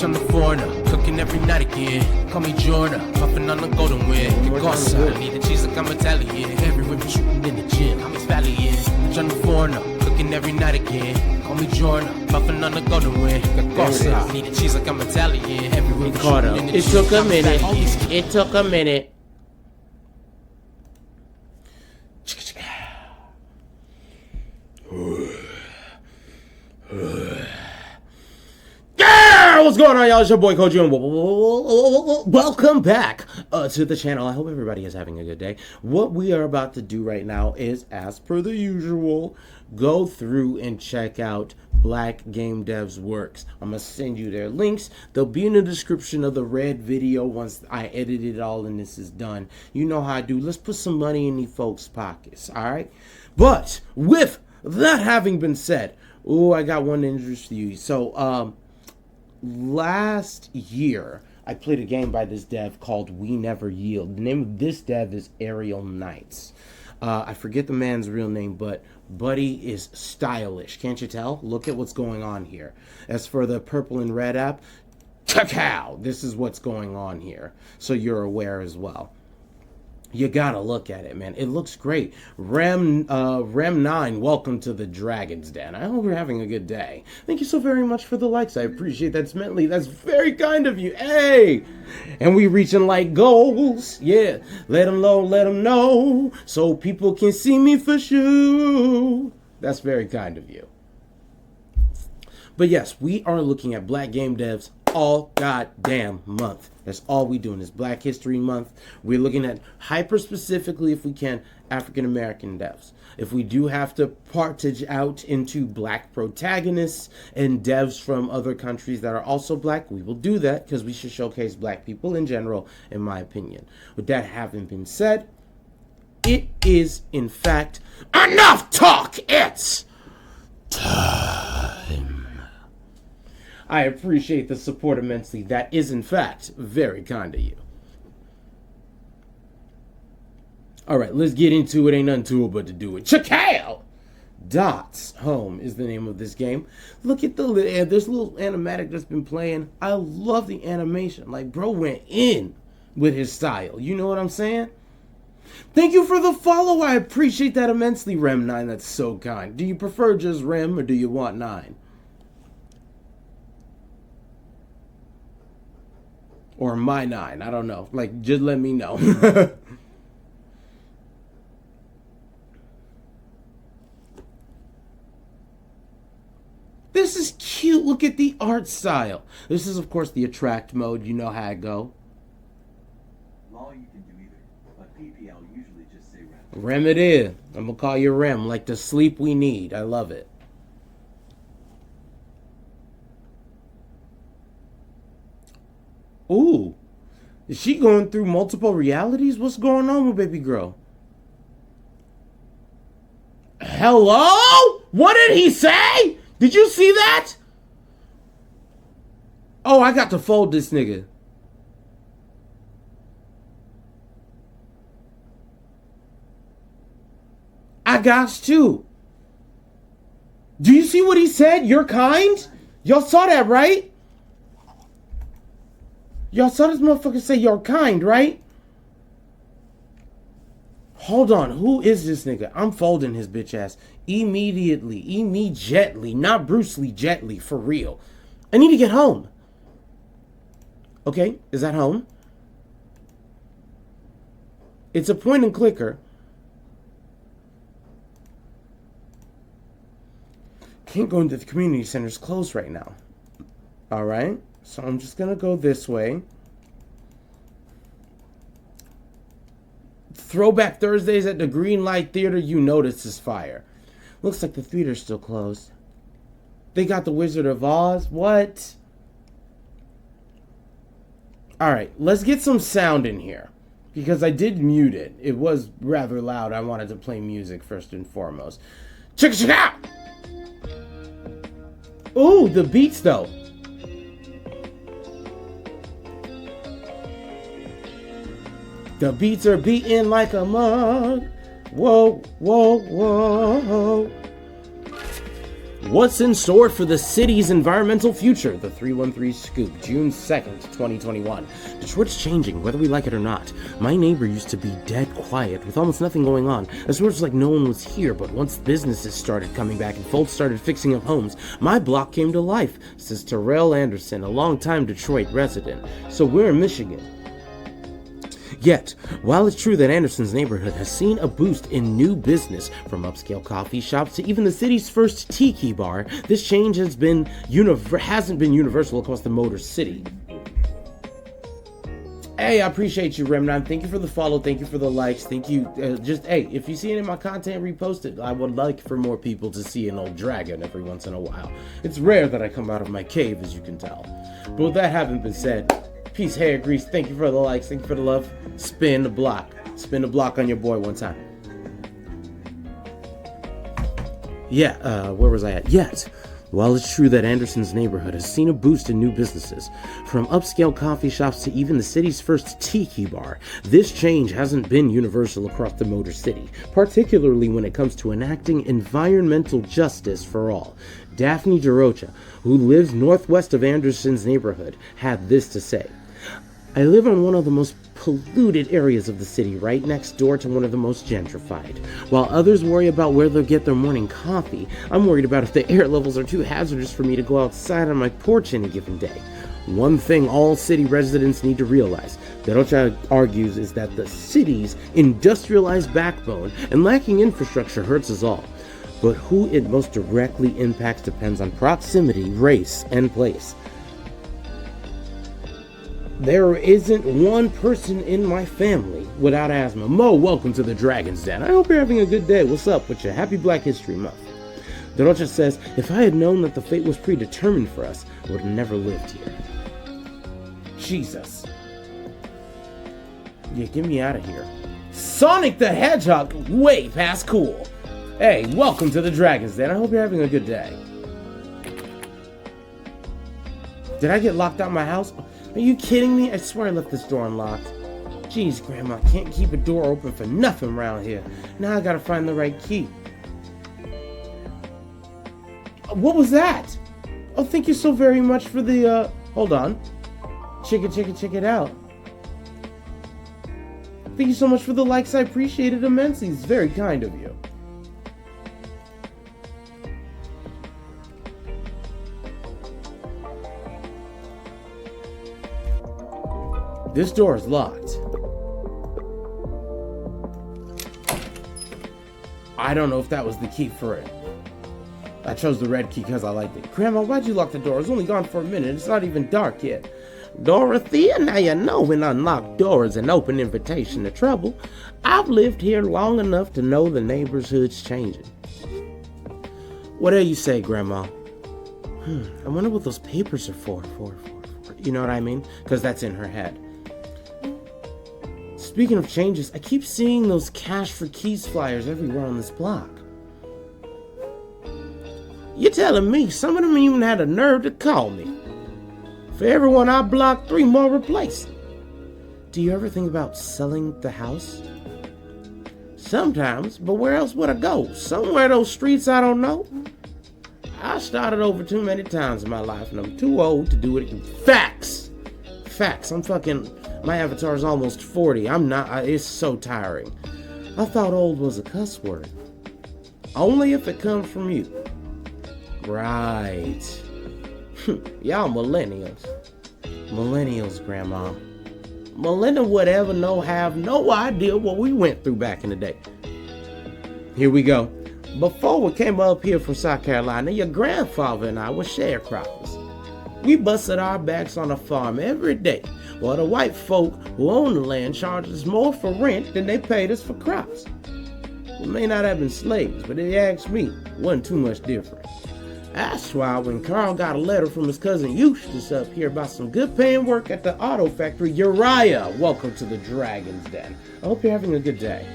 Bitch, I'm the foreigner, cooking every night again. Call me Jordan, puffing on the golden wind. The goss I need the cheese like I'm Italian. Every whip shooting in the gym, I'm Italian. Bitch, I'm the foreigner, cooking every night again. Call me Jordan, puffing on the golden wind. The goss I need the cheese like I'm Italian. Every whip shooting in the gym. It took a minute. It took a minute. What's going on, y'all? It's your boy Koji, and welcome back to the channel. I hope everybody is having a good day. What we are about to do right now is, as per the usual, go through and check out Black Game Devs Works. I'm gonna send you their links. They'll be in the description of the red video once I edit it all and this is done. You know how I do. Let's put some money in these folks' pockets, all right? But with that having been said, I got one to introduce you. So, last year, I played a game by this dev called We Never Yield. The name of this dev is Aerial Knights. I forget the man's real name, but Buddy is stylish. Can't you tell? Look at what's going on here. As for the purple and red app, cacao! This is what's going on here, so you're aware as well. You gotta look at it, man. It looks great. Rem 9, welcome to the Dragon's Den. I hope you're having a good day. Thank you so very much for the likes. I appreciate that. Mentally, that's very kind of you. Hey! And we reaching like goals. Yeah. Let them know, so people can see me for sure. That's very kind of you. But yes, we are looking at Black Game Devs all goddamn month. That's all we doing is Black History Month. We're looking at hyper specifically, if we can, African American devs. If we do have to partage out into black protagonists and devs from other countries that are also black, we will do that because we should showcase black people in general, in my opinion. With that having been said, it is in fact enough talk. It's time. I appreciate the support immensely. That is, in fact, very kind of you. All right, let's get into it. Ain't nothing to it but to do it. Chakao! Dots Home is the name of this game. Look at this little animatic that's been playing. I love the animation. Like, bro went in with his style. You know what I'm saying? Thank you for the follow. I appreciate that immensely, Rem 9. That's so kind. Do you prefer just Rem or do you want 9? Or my 9, I don't know. Like, just let me know. This is cute. Look at the art style. This is, of course, the attract mode. You know how I go. Law, you can do either, but PPL usually just say Rem. Rem it is. I'm going to call you Rem, like the sleep we need. I love it. Ooh, is she going through multiple realities? What's going on with baby girl? Hello? What did he say? Did you see that? Oh, I got to fold this nigga. I got to. Do you see what he said? You're kind? Y'all saw that, right? Y'all saw this motherfucker say you're kind, right? Hold on. Who is this nigga? I'm folding his bitch ass. Immediately. Not Bruce Lee, Jetly, for real. I need to get home. Okay, is that home? It's a point and clicker. Can't go into the community center. It's closed right now. Alright. So I'm just going to go this way. Throwback Thursdays at the Green Light Theater. You know this is fire. Looks like the theater's still closed. They got the Wizard of Oz. What? Alright, let's get some sound in here. Because I did mute it. It was rather loud. I wanted to play music first and foremost. Check it out! Ooh, the beats though. The beats are beating like a mug. Whoa, whoa, whoa. What's in store for the city's environmental future? The 313 Scoop, June 2nd, 2021. Detroit's changing, whether we like it or not. My neighbor used to be dead quiet, with almost nothing going on. It was like no one was here, but once businesses started coming back and folks started fixing up homes, my block came to life, says Terrell Anderson, a longtime Detroit resident. So we're in Michigan. Yet, while it's true that Anderson's neighborhood has seen a boost in new business, from upscale coffee shops to even the city's first tiki bar, this change hasn't been universal across the Motor City. Hey, I appreciate you, Remnon. Thank you for the follow. Thank you for the likes. Thank you. Hey, if you see any of my content, repost it. I would like for more people to see an old dragon every once in a while. It's rare that I come out of my cave, as you can tell. But with that having been said, peace, hair grease. Thank you for the likes. Thank you for the love. Spin the block. Spin the block on your boy one time. Yeah, where was I at? Yet, while it's true that Anderson's neighborhood has seen a boost in new businesses, from upscale coffee shops to even the city's first tiki bar, this change hasn't been universal across the Motor City, particularly when it comes to enacting environmental justice for all. Daphne DeRocha, who lives northwest of Anderson's neighborhood, had this to say. I live on one of the most polluted areas of the city, right next door to one of the most gentrified. While others worry about where they'll get their morning coffee, I'm worried about if the air levels are too hazardous for me to go outside on my porch any given day. One thing all city residents need to realize, DeRocha argues, is that the city's industrialized backbone and lacking infrastructure hurts us all. But who it most directly impacts depends on proximity, race, and place. There isn't one person in my family without asthma. Mo, welcome to the Dragon's Den. I hope you're having a good day. What's up with you? Happy Black History Month. DeRocha says, if I had known that the fate was predetermined for us, I would have never lived here. Jesus. Yeah, get me out of here. Sonic the Hedgehog, way past cool. Hey, welcome to the Dragon's Den. I hope you're having a good day. Did I get locked out of my house? Are you kidding me? I swear I left this door unlocked. Jeez, Grandma, I can't keep a door open for nothing around here. Now I gotta find the right key. What was that? Oh, thank you so very much for the, hold on. Check it out. Thank you so much for the likes. I appreciate it immensely. It's very kind of you. This door is locked. I don't know if that was the key for it. I chose the red key because I liked it. Grandma, why'd you lock the door? It's only gone for a minute. It's not even dark yet. Dorothea, now you know an unlocked door is an open invitation to trouble. I've lived here long enough to know the neighborhood's changing. Whatever you say, Grandma. I wonder what those papers are for. You know what I mean? Because that's in her head. Speaking of changes, I keep seeing those cash for keys flyers everywhere on this block. You're telling me some of them even had a nerve to call me. For everyone I blocked, 3 more replaced. Do you ever think about selling the house? Sometimes, but where else would I go? Somewhere those streets I don't know? I started over too many times in my life and I'm too old to do it again. Facts! My avatar is almost 40. It's so tiring. I thought old was a cuss word. Only if it comes from you. Right. Y'all millennials. Millennials, Grandma. Millennial would ever have no idea what we went through back in the day. Here we go. Before we came up here from South Carolina, your grandfather and I were sharecroppers. We busted our backs on a farm every day, while the white folk who owned the land charged us more for rent than they paid us for crops. We may not have been slaves, but if you ask me, it wasn't too much different. That's why when Carl got a letter from his cousin Eustace up here about some good paying work at the auto factory, Uriah, welcome to the Dragon's Den. I hope you're having a good day.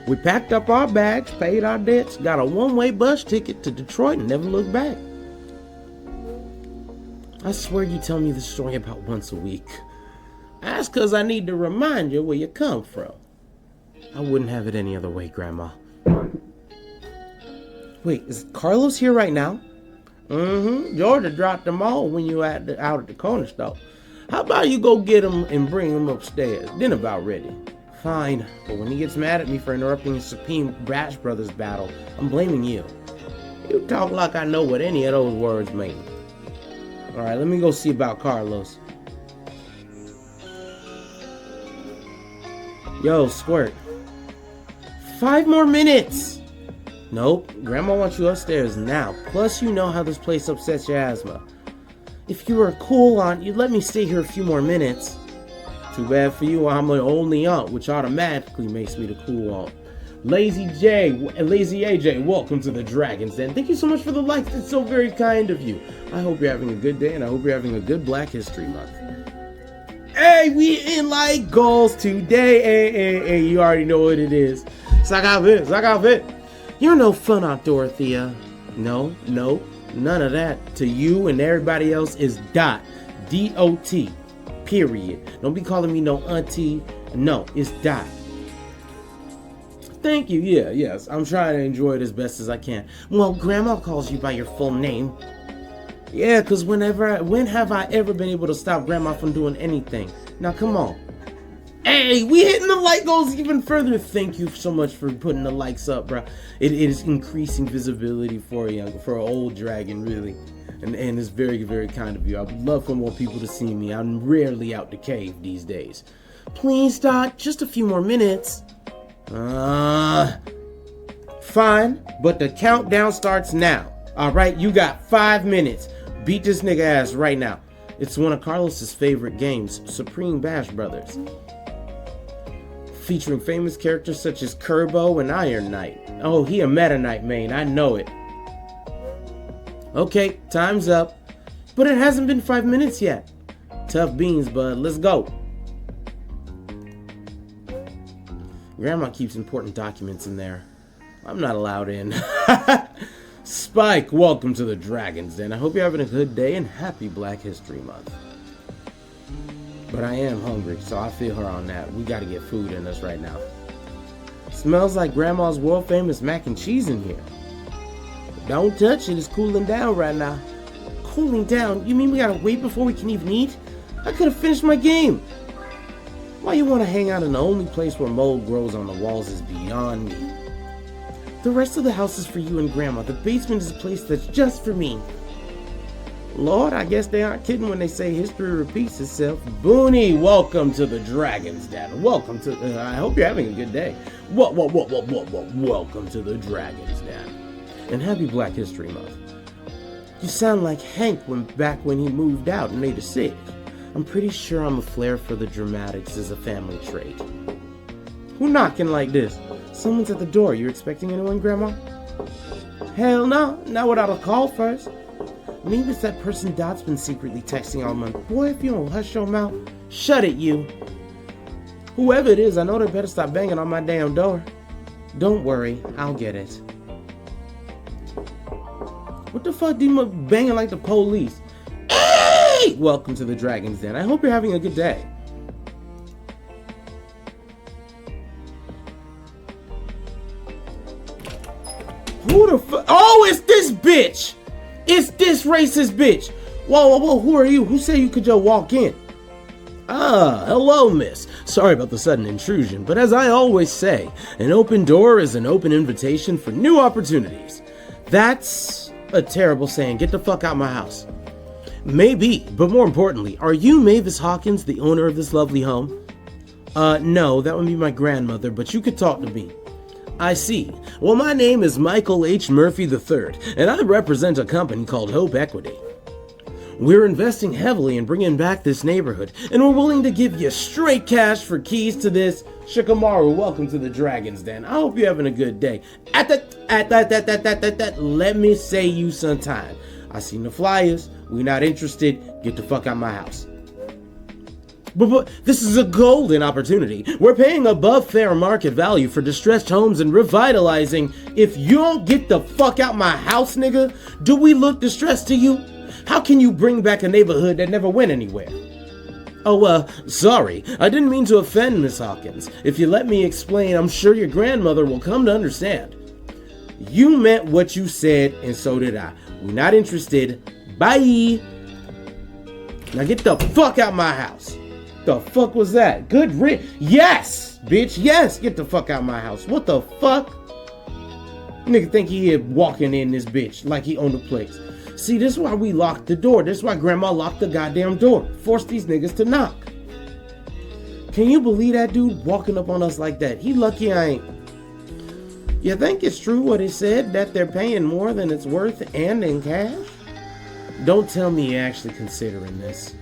We packed up our bags, paid our debts, got a one-way bus ticket to Detroit and never looked back. I swear you tell me this story about once a week. That's because I need to remind you where you come from. I wouldn't have it any other way, Grandma. Wait, is Carlos here right now? Georgia dropped them all when you out at the corner store. How about you go get him and bring him upstairs? Dinner about ready. Fine, but when he gets mad at me for interrupting his Supreme Bash Brothers battle, I'm blaming you. You talk like I know what any of those words mean. Alright, let me go see about Carlos. Yo, Squirt. 5 more minutes! Nope, Grandma wants you upstairs now. Plus, you know how this place upsets your asthma. If you were a cool aunt, you'd let me stay here a few more minutes. Too bad for you, I'm an only aunt, which automatically makes me the cool aunt. Lazy AJ, welcome to the Dragon's Den. Thank you so much for the likes. It's so very kind of you. I hope you're having a good day, and I hope you're having a good Black History Month. Hey, we in like goals today. Hey, you already know what it is. Suck out it. You're no fun, Aunt Dorothea. No, none of that. To you and everybody else is Dot. D-O-T. Period. Don't be calling me no auntie. No, it's Dot. Thank you. Yes. I'm trying to enjoy it as best as I can. Well, Grandma calls you by your full name. Yeah, because when have I ever been able to stop Grandma from doing anything? Now, come on. Hey, we hitting the like goals even further. Thank you so much for putting the likes up, bro. It is increasing visibility for an old dragon, really. And it's very, very kind of you. I would love for more people to see me. I'm rarely out the cave these days. Please, Dot, just a few more minutes. Fine, but the countdown starts now. Alright, you got 5 minutes. Beat this nigga ass right now. It's one of Carlos's favorite games, Supreme Bash Brothers. Featuring famous characters such as Kerbo and Iron Knight. Oh, he a Meta Knight main, I know it. Okay, time's up. But it hasn't been 5 minutes yet. Tough beans, bud. Let's go. Grandma keeps important documents in there. I'm not allowed in. Spike, welcome to the Dragon's Den. I hope you're having a good day and happy Black History Month. But I am hungry, so I feel her on that. We gotta get food in us right now. Smells like Grandma's world famous mac and cheese in here. Don't touch it, it's cooling down right now. Cooling down? You mean we gotta wait before we can even eat? I could've finished my game. Why you wanna hang out in the only place where mold grows on the walls is beyond me. The rest of the house is for you and Grandma. The basement is a place that's just for me. Lord, I guess they aren't kidding when they say history repeats itself. Booney, welcome to the Dragon's Den. Welcome to, I hope you're having a good day. Welcome to the Dragon's Den. And happy Black History Month. You sound like Hank back when he moved out and made a sitch. I'm pretty sure I'm a flair for the dramatics as a family trait. Who knocking like this? Someone's at the door. You expecting anyone, Grandma? Hell no, not without a call first. Maybe it's that person Dot's been secretly texting all month. Boy, if you don't hush your mouth, shut it, you. Whoever it is, I know they better stop banging on my damn door. Don't worry, I'll get it. What the fuck do you banging like the police? Hey! Welcome to the Dragon's Den. I hope you're having a good day. Who the fuck? Oh, it's this bitch! It's this racist bitch! Whoa, who are you? Who said you could just walk in? Ah, hello, miss. Sorry about the sudden intrusion, but as I always say, an open door is an open invitation for new opportunities. That's a terrible saying. Get the fuck out my house. Maybe, but more importantly, are you Mavis Hawkins, the owner of this lovely home? No, that would be my grandmother, but you could talk to me. I see. Well, my name is Michael H. Murphy III, and I represent a company called Hope Equity. We're investing heavily in bringing back this neighborhood, and we're willing to give you straight cash for keys to this. Shikamaru, welcome to the Dragon's Den. I hope you're having a good day. Let me say you sometime. I seen the flyers. We not interested. Get the fuck out my house. But this is a golden opportunity. We're paying above fair market value for distressed homes and revitalizing. If you don't get the fuck out my house, nigga, do we look distressed to you? How can you bring back a neighborhood that never went anywhere? Oh, sorry. I didn't mean to offend, Miss Hawkins. If you let me explain, I'm sure your grandmother will come to understand. You meant what you said, and so did I. We're not interested. Bye. Now get the fuck out my house. The fuck was that? Good yes, bitch. Yes, get the fuck out my house. What the fuck? Nigga think he here walking in this bitch like he owned the place. See, this is why we locked the door. This is why grandma locked the goddamn door. Forced these niggas to knock. Can you believe that dude walking up on us like that? He lucky I ain't. You think it's true what he said, that they're paying more than it's worth and in cash? Don't tell me you're actually considering this.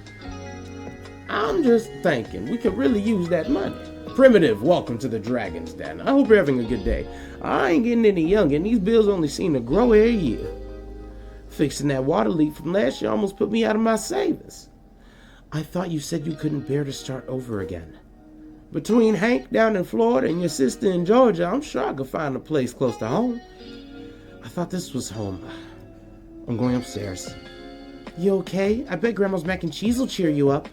I'm just thinking we could really use that money. Primitive, welcome to the Dragon's Den. I hope you're having a good day. I ain't getting any younger, and these bills only seem to grow every year. Fixing that water leak from last year almost put me out of my savings. I thought you said you couldn't bear to start over again. Between Hank down in Florida and your sister in Georgia, I'm sure I could find a place close to home. I thought this was home. I'm going upstairs. You okay? I bet Grandma's mac and cheese will cheer you up.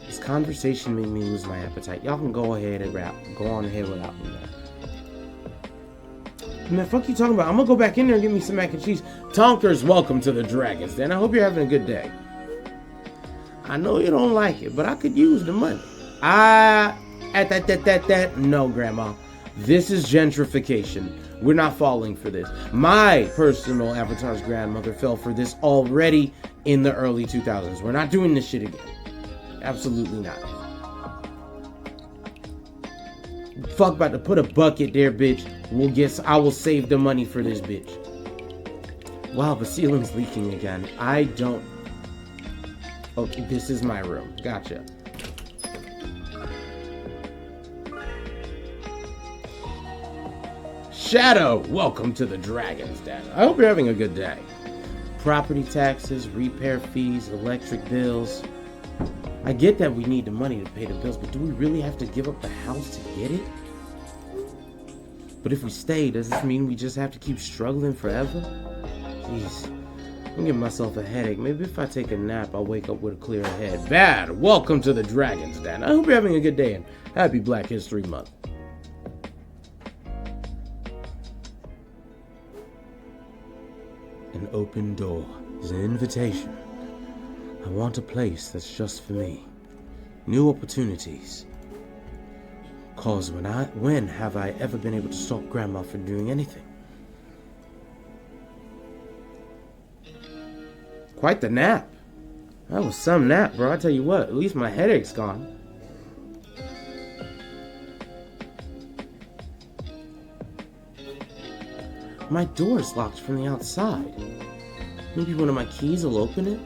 This conversation made me lose my appetite. Y'all can go ahead and go on ahead without me now. Man, fuck you talking about? I'm gonna go back in there and get me some mac and cheese. Tonkers, welcome to the Dragon's Den. I hope you're having a good day. I know you don't like it, but I could use the money. No, Grandma. This is gentrification. We're not falling for this. My personal avatar's grandmother fell for this already in the early 2000s. We're not doing this shit again. Absolutely not. Fuck about to put a bucket there, bitch. I will save the money for this bitch. Wow, the ceiling's leaking again. Okay, this is my room. Gotcha. Shadow, welcome to the Dragon's Den. I hope you're having a good day. Property taxes, repair fees, electric bills. I get that we need the money to pay the bills, but do we really have to give up the house to get it? But if we stay, does this mean we just have to keep struggling forever? Jeez, I'm giving myself a headache. Maybe if I take a nap, I'll wake up with a clear head. Bad, welcome to the Dragon's Den. I hope you're having a good day and happy Black History Month. An open door is an invitation. I want a place that's just for me. New opportunities. Cause when have I ever been able to stop Grandma from doing anything? Quite the nap. That was some nap, bro. I tell you what, at least my headache's gone. My door's locked from the outside. Maybe one of my keys will open it?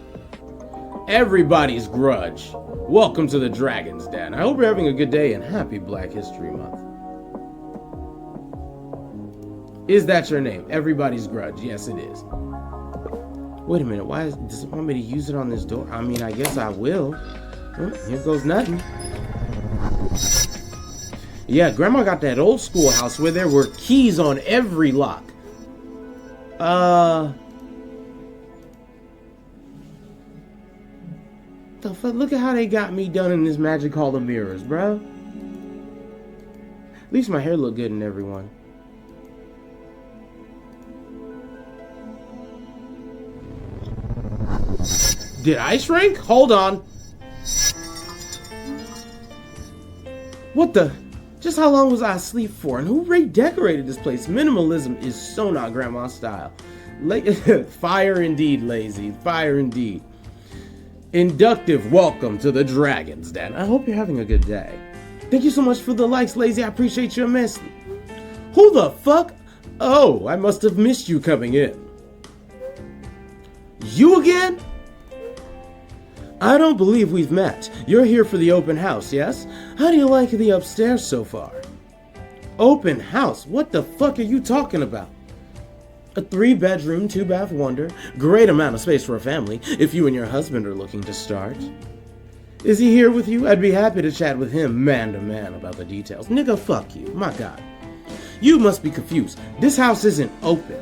Everybody's grudge. Welcome to the Dragon's Den. I hope you're having a good day and happy Black History Month. Is that your name? Everybody's grudge. Yes, it is. Wait a minute. Does it want me to use it on this door? I mean, I guess I will. Here goes nothing. Yeah, Grandma got that old school house where there were keys on every lock. The fuck? Look at how they got me done in this Magic Hall of Mirrors, bro. At least my hair looked good in everyone. Did I shrink? Hold on. What the? Just how long was I asleep for? And who redecorated this place? Minimalism is so not Grandma's style. Fire indeed, lazy. Fire indeed. Inductive, welcome to the Dragon's Den. I hope you're having a good day. Thank you so much for the likes, lazy. I appreciate you immensely. Who the fuck? Oh, I must have missed you coming in. You again? I don't believe we've met. You're here for the open house, yes? How do you like the upstairs so far? Open house? What the fuck are you talking about? A 3-bedroom, 2-bath wonder. Great amount of space for a family, if you and your husband are looking to start. Is he here with you? I'd be happy to chat with him man to man about the details. Nigga, fuck you. My God. You must be confused. This house isn't open.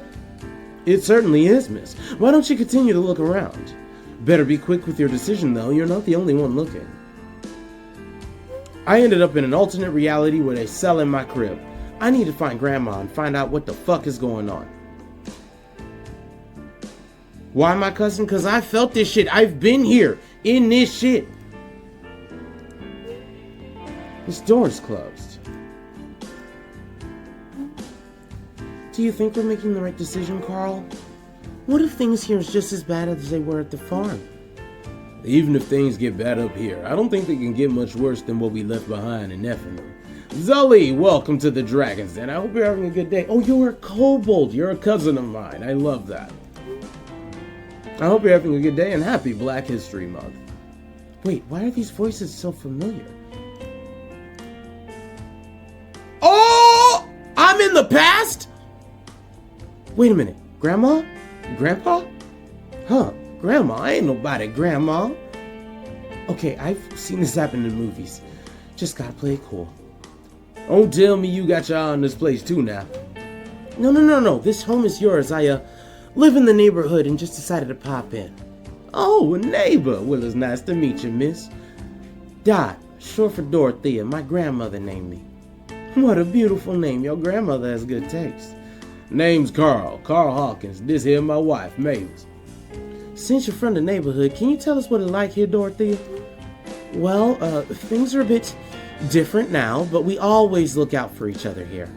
It certainly is, miss. Why don't you continue to look around? Better be quick with your decision, though. You're not the only one looking. I ended up in an alternate reality where they sell in my crib. I need to find Grandma and find out what the fuck is going on. Why my cousin? Because I felt this shit. I've been here in this shit. This door's closed. Do you think we're making the right decision, Carl? What if things here is just as bad as they were at the farm? Even if things get bad up here, I don't think they can get much worse than what we left behind in Nephilim. Zully, welcome to the Dragon's Den. I hope you're having a good day. Oh, you're a kobold. You're a cousin of mine. I love that. I hope you're having a good day and happy Black History Month. Wait, why are these voices so familiar? Oh! I'm in the past? Wait a minute. Grandma? Grandpa? Huh. Grandma? I ain't nobody, Grandma. Okay, I've seen this happen in movies. Just gotta play it cool. Don't tell me you got your eye on this place too now. No. This home is yours. I live in the neighborhood and just decided to pop in. Oh, a neighbor. Well, it's nice to meet you, miss. Dot, short for Dorothea. My grandmother named me. What a beautiful name. Your grandmother has good taste. Name's Carl Hawkins. This here my wife, Mavis. Since you're from the neighborhood, can you tell us what it's like here, Dorothea? Well, things are a bit different now, but we always look out for each other here.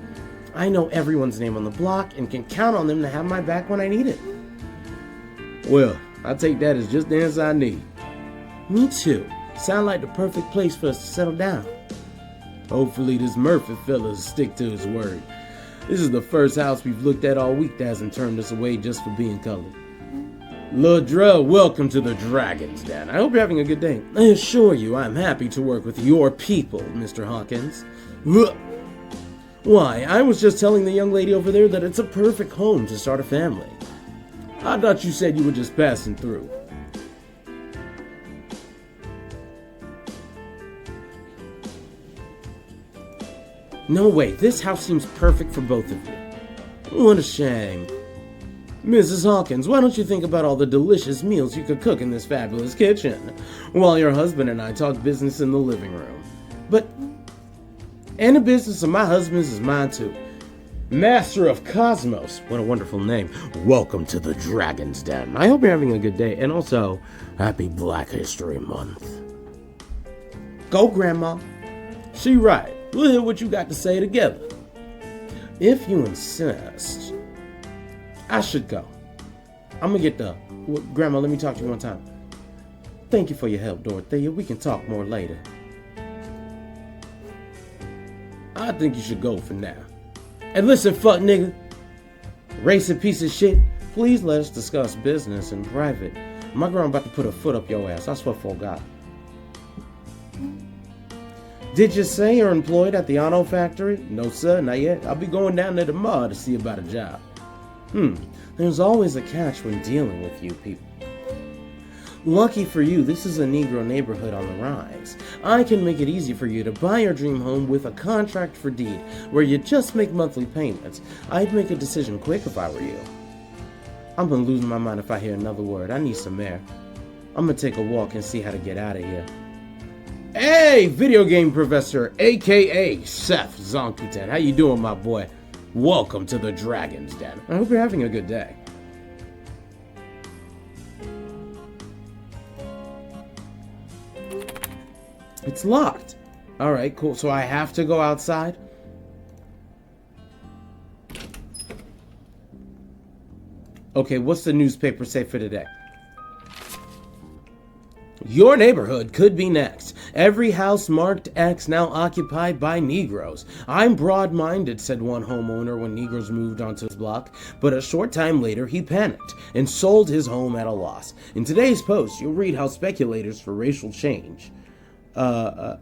I know everyone's name on the block and can count on them to have my back when I need it. Well, I take that as just the answer I need. Me too. Sound like the perfect place for us to settle down. Hopefully this Murphy fella's stick to his word. This is the first house we've looked at all week that hasn't turned us away just for being colored. Ladrell, welcome to the Dragon's Den. I hope you're having a good day. I assure you I'm happy to work with your people, Mr. Hawkins. Why, I was just telling the young lady over there that it's a perfect home to start a family. I thought you said you were just passing through. No way, this house seems perfect for both of you. What a shame. Mrs. Hawkins, why don't you think about all the delicious meals you could cook in this fabulous kitchen, while your husband and I talk business in the living room? And the business of my husband's is mine too. Master of Cosmos, what a wonderful name. Welcome to the Dragon's Den. I hope you're having a good day, and also, happy Black History Month. Go, Grandma. She right. We'll hear what you got to say together. If you insist, I should go. I'm gonna get the... Grandma, let me talk to you one time. Thank you for your help, Dorothea. We can talk more later. I think you should go for now. And listen, fuck nigga. Racist piece of shit. Please let us discuss business in private. My grandma about to put her foot up your ass. I swear for God. Did you say you're employed at the auto factory? No, sir, not yet. I'll be going down there tomorrow to see about a job. There's always a catch when dealing with you people. Lucky for you, this is a Negro neighborhood on the rise. I can make it easy for you to buy your dream home with a contract for deed, where you just make monthly payments. I'd make a decision quick if I were you. I'm gonna lose my mind if I hear another word. I need some air. I'm gonna take a walk and see how to get out of here. Hey, video game professor, aka Seth Zonkuten. How you doing, my boy? Welcome to the Dragon's Den. I hope you're having a good day. It's locked. Alright, cool. So I have to go outside? Okay, what's the newspaper say for today? Your neighborhood could be next. Every house marked X now occupied by Negroes. I'm broad-minded, said one homeowner when Negroes moved onto his block, but a short time later he panicked and sold his home at a loss. In today's post, you'll read how speculators for racial change how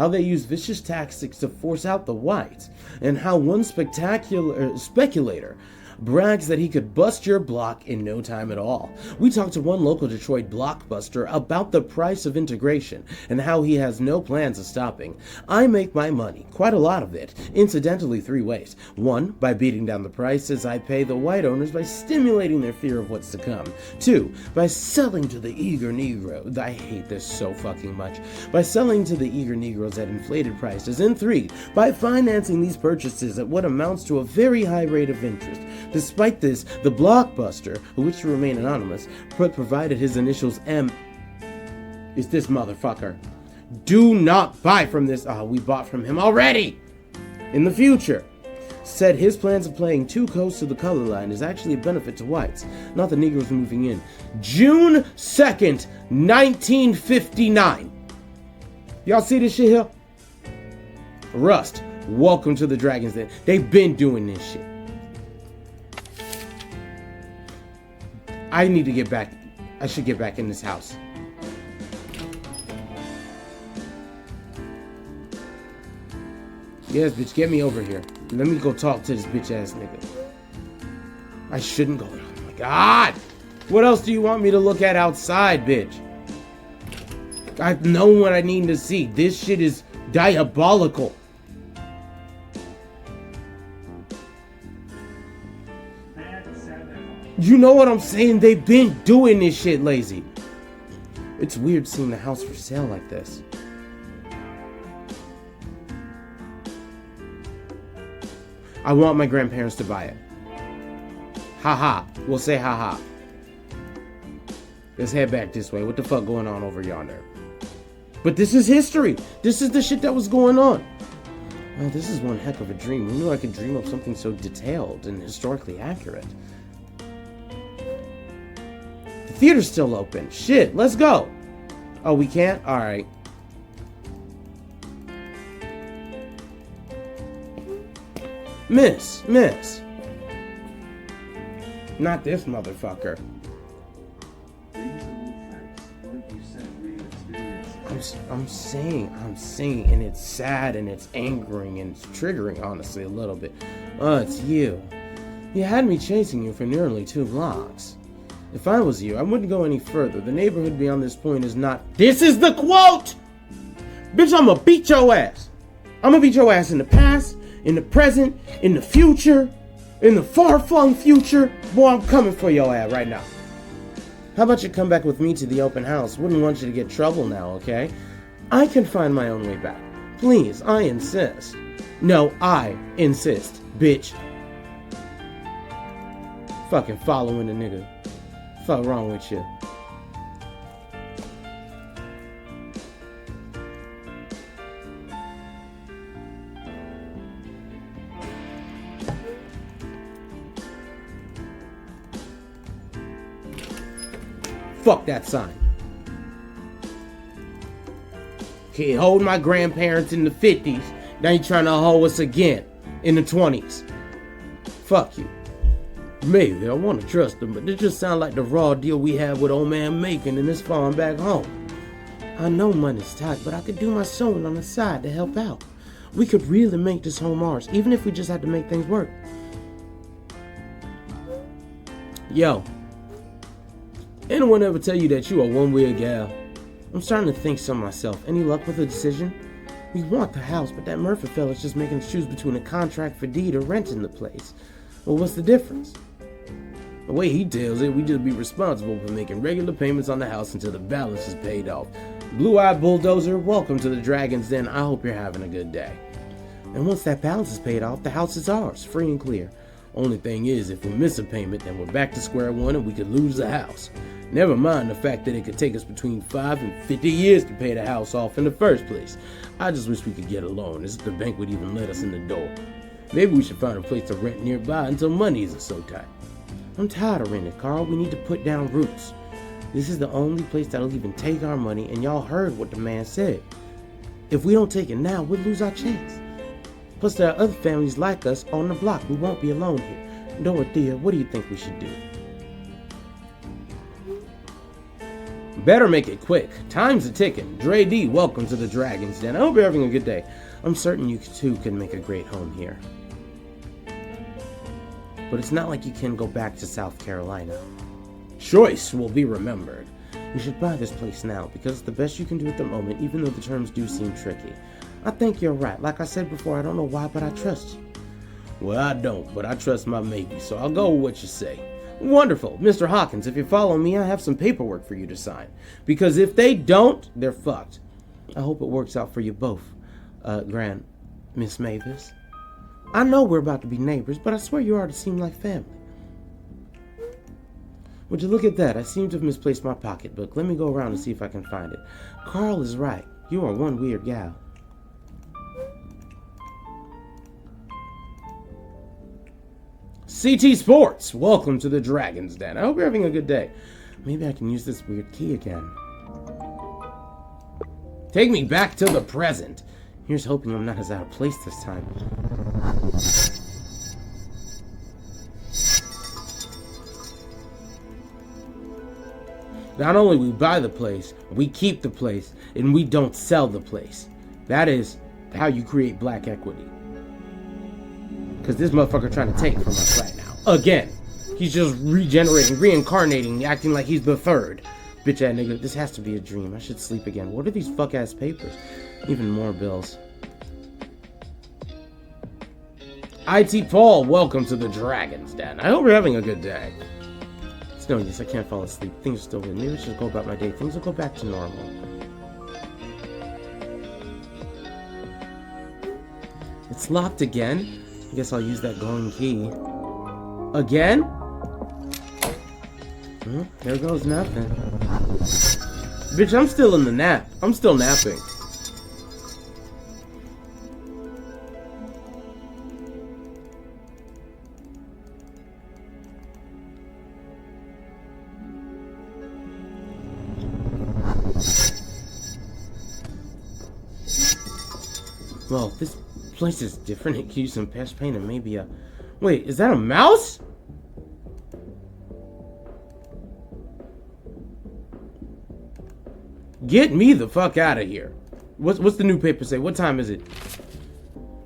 they use vicious tactics to force out the whites, and how one speculator brags that he could bust your block in no time at all. We talked to one local Detroit blockbuster about the price of integration and how he has no plans of stopping. I make my money, quite a lot of it, incidentally 3 ways. 1, by beating down the prices I pay the white owners by stimulating their fear of what's to come. 2, by selling to the eager Negro. I hate this so fucking much. By selling to the eager Negroes at inflated prices. And 3, by financing these purchases at what amounts to a very high rate of interest. Despite this, the blockbuster, who wished to remain anonymous, provided his initials M. Is this motherfucker. Do not buy from this. We bought from him already. In the future. Said his plans of playing 2 coasts of the color line is actually a benefit to whites, not the Negroes moving in. June 2nd, 1959. Y'all see this shit here? Rust, welcome to the Dragon's Den. They've been doing this shit. I need to get back. I should get back in this house. Yes, bitch, get me over here. Let me go talk to this bitch ass nigga. I shouldn't go. Oh my god! What else do you want me to look at outside, bitch? I know what I need to see. This shit is diabolical. You know what I'm saying? They've been doing this shit, lazy. It's weird seeing the house for sale like this. I want my grandparents to buy it. Haha. We'll say haha. Let's head back this way. What the fuck going on over yonder? But this is history. This is the shit that was going on. Oh, this is one heck of a dream. Who knew I could dream of something so detailed and historically accurate? The theater's still open. Shit, let's go. Oh, we can't? Alright. Miss. Not this motherfucker. I'm saying, and it's sad, and it's angering, and it's triggering, honestly, a little bit. Oh, it's you. You had me chasing you for nearly 2 blocks. If I was you, I wouldn't go any further. The neighborhood beyond this point is not... This is the quote! Bitch, I'ma beat your ass. I'ma beat your ass in the past, in the present, in the future, in the far-flung future. Boy, I'm coming for your ass right now. How about you come back with me to the open house? Wouldn't want you to get trouble now, okay? I can find my own way back. Please, I insist. No, I insist, bitch. Fucking following the nigga. Fuck wrong with you? Fuck that sign. Okay, hold my grandparents in the 50s. Now you trying to hold us again in the 20s. Fuck you. Maybe I want to trust them, but this just sounds like the raw deal we had with old man Macon and his farm back home. I know money's tight, but I could do my sewing on the side to help out. We could really make this home ours, even if we just had to make things work. Yo. Anyone ever tell you that you are one weird gal? I'm starting to think so myself. Any luck with a decision? We want the house, but that Murphy fella's just making us choose between a contract for deed or renting the place. Well, what's the difference? The way he tells it, we just be responsible for making regular payments on the house until the balance is paid off. Blue-eyed bulldozer, welcome to the Dragon's Den. I hope you're having a good day. And once that balance is paid off, the house is ours, free and clear. Only thing is, if we miss a payment, then we're back to square one and we could lose the house. Never mind the fact that it could take us between 5 and 50 years to pay the house off in the first place. I just wish we could get a loan, as if the bank would even let us in the door. Maybe we should find a place to rent nearby until money isn't so tight. I'm tired of renting, Carl. We need to put down roots. This is the only place that'll even take our money, and y'all heard what the man said. If we don't take it now, we'll lose our chance. Plus, there are other families like us on the block. We won't be alone here. Dorothea, what do you think we should do? Better make it quick. Time's a ticking. Dre D, welcome to the Dragon's Den. I hope you're having a good day. I'm certain you too can make a great home here. but it's not like you can go back to South Carolina. Choice will be remembered. You should buy this place now, because it's the best you can do at the moment, even though the terms do seem tricky. I think you're right. Like I said before, I don't know why, but I trust you. Well, I don't, but I trust my maybe, so I'll go with what you say. Wonderful. Mr. Hawkins, if you follow me, I have some paperwork for you to sign. Because if they don't, they're fucked. I hope it works out for you both, Miss Mavis. I know we're about to be neighbors, but I swear you already seem like family. Would you look at that? I seem to have misplaced my pocketbook. Let me go around and see if I can find it. Carl is right. You are one weird gal. CT Sports, welcome to the Dragon's Den. I hope you're having a good day. Maybe I can use this weird key again. Take me back to the present. Here's hoping I'm not as out of place this time. Not only we buy the place, we keep the place, and we don't sell the place. That is how you create black equity. Because this motherfucker trying to take from us right now. Again. He's just regenerating, reincarnating, acting like he's the third. Bitch ass nigga, this has to be a dream. I should sleep again. What are these fuck ass papers? Even more bills. IT Paul, welcome to the Dragon's Den. I hope you're having a good day. It's no use, I can't fall asleep. Things are still good. Maybe I should go about my day. Things will go back to normal. It's locked again. I guess I'll use that glowing key. Again? There goes nothing. Bitch, I'm still in the nap. I'm still napping. Well, this place is different. It could use some patch paint and maybe a... Wait, is that a mouse? Get me the fuck out of here. What's the new paper say? What time is it?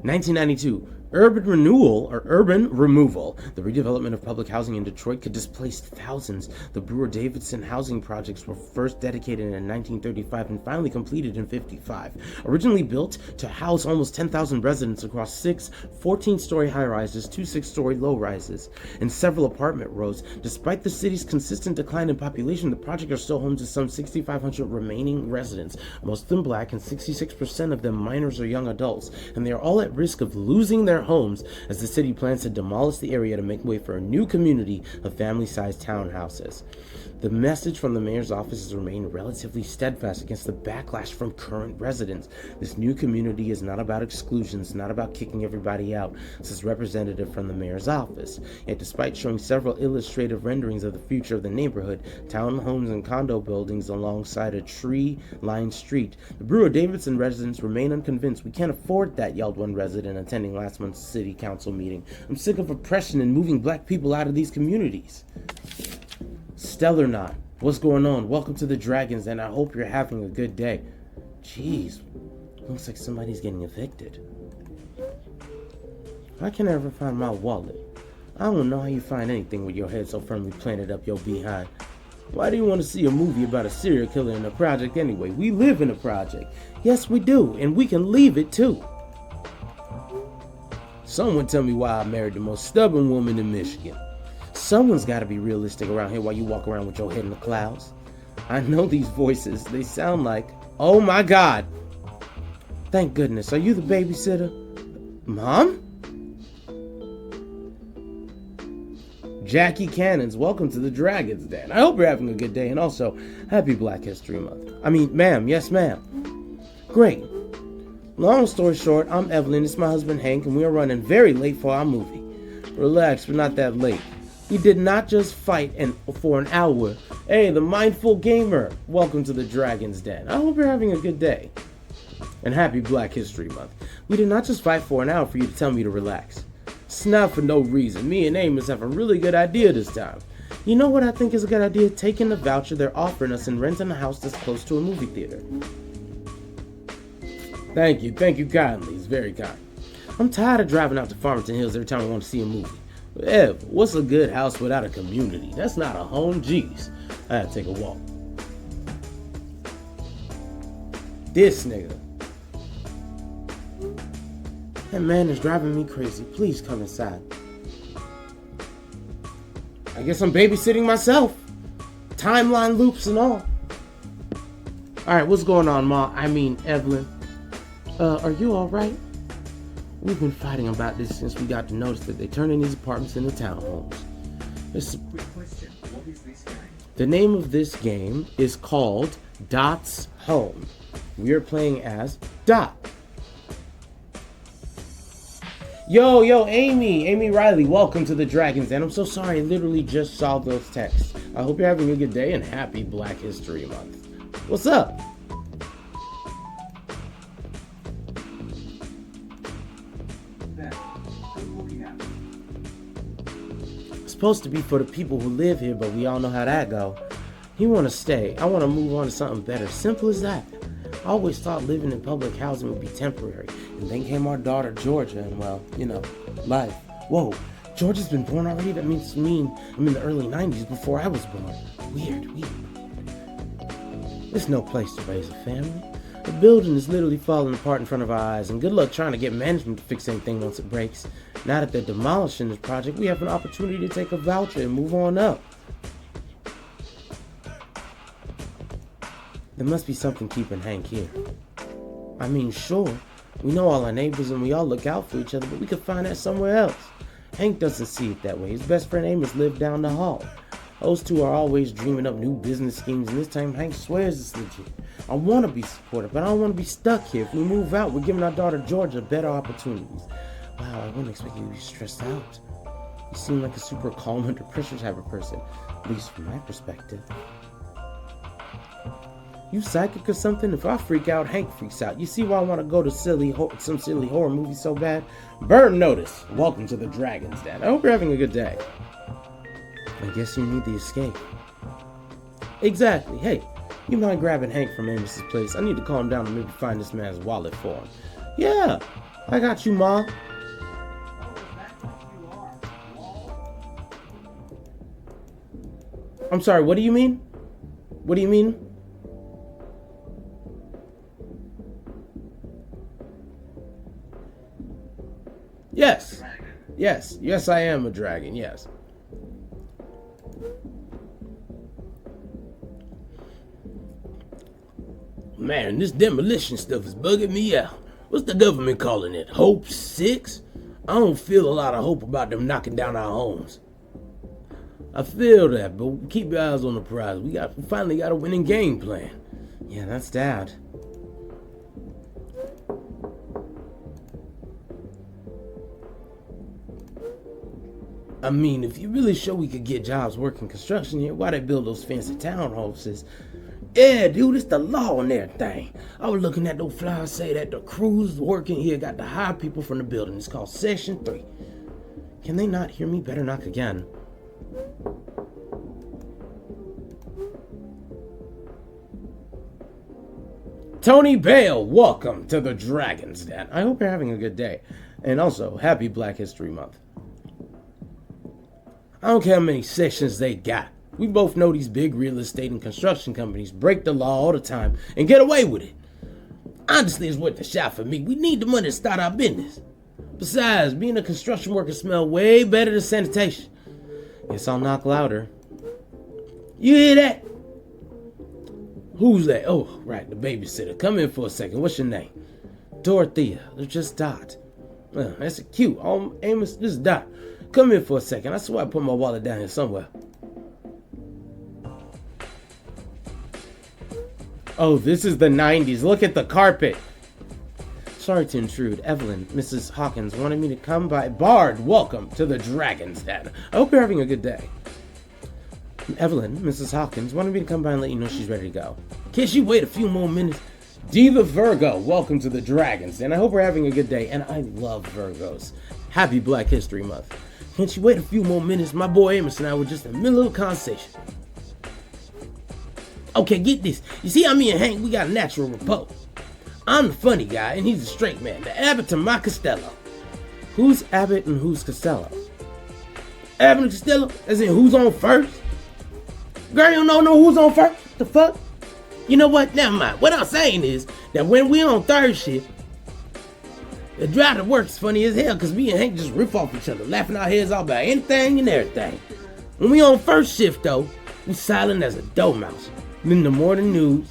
1992. Urban removal. The redevelopment of public housing in Detroit could displace thousands. The Brewer-Davidson housing projects were first dedicated in 1935 and finally completed in 55. Originally built to house almost 10,000 residents across 6 14-story high-rises, 2 6-story low-rises, and several apartment rows. Despite the city's consistent decline in population, the project are still home to some 6,500 remaining residents, most of them black and 66% of them minors or young adults, and they are all at risk of losing their homes as the city plans to demolish the area to make way for a new community of family-sized townhouses. The message from the mayor's office has remained relatively steadfast against the backlash from current residents. This new community is not about exclusions, not about kicking everybody out, says representative from the mayor's office. Yet despite showing several illustrative renderings of the future of the neighborhood, townhomes and condo buildings alongside a tree-lined street, the Brewer-Davidson residents remain unconvinced. We can't afford that, yelled one resident attending last month's city council meeting. I'm sick of oppression and moving black people out of these communities. Stellar Knot, what's going on? Welcome to the Dragons, and I hope you're having a good day. Jeez, looks like somebody's getting evicted. Why can't I ever find my wallet? I don't know how you find anything with your head so firmly planted up your behind. Why do you want to see a movie about a serial killer in a project anyway? We live in a project. Yes, we do, and we can leave it too. Someone tell me why I married the most stubborn woman in Michigan. Someone's got to be realistic around here while you walk around with your head in the clouds. I know these voices. They sound like, oh my God. Thank goodness. Are you the babysitter? Mom? Jackie Cannons, welcome to the Dragon's Den. I hope you're having a good day, and also, happy Black History Month. I mean, ma'am. Yes, ma'am. Great. Long story short, I'm Evelyn. It's my husband Hank, and we are running very late for our movie. Relax, we're not that late. We did not just fight for an hour. Hey, the Mindful Gamer, welcome to the Dragon's Den. I hope you're having a good day. And happy Black History Month. We did not just fight for an hour for you to tell me to relax. It's not for no reason. Me and Amos have a really good idea this time. You know what I think is a good idea? Taking the voucher they're offering us and renting a house that's close to a movie theater. Thank you kindly. It's very kind. I'm tired of driving out to Farmington Hills every time I want to see a movie. Ev, what's a good house without a community? That's not a home. Jeez. I had to take a walk. This nigga. That man is driving me crazy. Please come inside. I guess I'm babysitting myself. Timeline loops and all. Alright, what's going on, Ma? I mean, Evelyn. Are you alright? We've been fighting about this since we got to notice that they're turning these apartments into townhomes. Quick question. What is this game? The name of this game is called Dot's Home. We are playing as Dot. Yo, Amy Riley, welcome to the Dragons Den. I'm so sorry, I literally just saw those texts. I hope you're having a good day and happy Black History Month. What's up? Beth, I'm looking at It's supposed to be for the people who live here, but we all know how that go. You want to stay. I want to move on to something better. Simple as that. I always thought living in public housing would be temporary. And then came our daughter, Georgia, and well, you know, life. Whoa, Georgia's been born already? That means I'm in the early 90s before I was born. Weird. There's no place to raise a family. The building is literally falling apart in front of our eyes, and good luck trying to get management to fix anything once it breaks. Now that they're demolishing this project, we have an opportunity to take a voucher and move on up. There must be something keeping Hank here. I mean, sure, we know all our neighbors and we all look out for each other, but we could find that somewhere else. Hank doesn't see it that way. His best friend Amos lived down the hall. Those two are always dreaming up new business schemes, and this time Hank swears it's legit. I want to be supportive, but I don't want to be stuck here. If we move out, we're giving our daughter Georgia better opportunities. Wow, I wouldn't expect you to be stressed out. You seem like a super calm under pressure type of person, at least from my perspective. You psychic or something? If I freak out, Hank freaks out. You see why I want to go to some silly horror movie so bad? Burn notice. Welcome to the Dragon's Den. I hope you're having a good day. I guess you need the escape. Exactly. Hey, you mind grabbing Hank from Amos's place? I need to calm down and maybe find this man's wallet for him. Yeah, I got you, Ma. I'm sorry, what do you mean? What do you mean? Yes, I am a dragon, yes. Man, this demolition stuff is bugging me out. What's the government calling it? Hope 6? I don't feel a lot of hope about them knocking down our homes. I feel that, but keep your eyes on the prize. We finally got a winning game plan. Yeah, that's Dad. I mean, if you really show we could get jobs working construction here, why they build those fancy townhouses? Yeah, dude, it's the law and everything. I was looking at those flyers say that the crews working here got to hire people from the building. It's called Section 3. Can they not hear me? Better knock again. Tony Bale, welcome to the Dragon's Den. I hope you're having a good day. And also, happy Black History Month. I don't care how many sections they got. We both know these big real estate and construction companies break the law all the time and get away with it. Honestly, it's worth a shot for me. We need the money to start our business. Besides, being a construction worker smells way better than sanitation. Guess I'll knock louder. You hear that? Who's that? Oh, right, the babysitter. Come in for a second. What's your name? Dorothea. They're just Dot. That's cute. Amos, this is Dot. Come in for a second. I swear I put my wallet down here somewhere. Oh, this is the 90s. Look at the carpet. Sorry to intrude. Evelyn, Mrs. Hawkins wanted me to come by. Bard, welcome to the Dragon's Den. I hope you're having a good day. Evelyn, Mrs. Hawkins wanted me to come by and let you know she's ready to go. Can't she wait a few more minutes? Diva Virgo, welcome to the Dragon's Den. I hope we're having a good day. And I love Virgos. Happy Black History Month. Can't you wait a few more minutes? My boy Amos and I were just in the middle of a conversation. Okay, get this. You see how me and Hank, we got a natural rapport. I'm the funny guy, and he's the straight man. The Abbott to my Costello. Who's Abbott and who's Costello? Abbott and Costello, as in who's on first? Girl, you don't know who's on first? The fuck? You know what? Never mind. What I'm saying is that when we on third shift, the drive to work is funny as hell because me and Hank just riff off each other, laughing our heads off about anything and everything. When we on first shift though, we silent as a dormouse. In the morning news,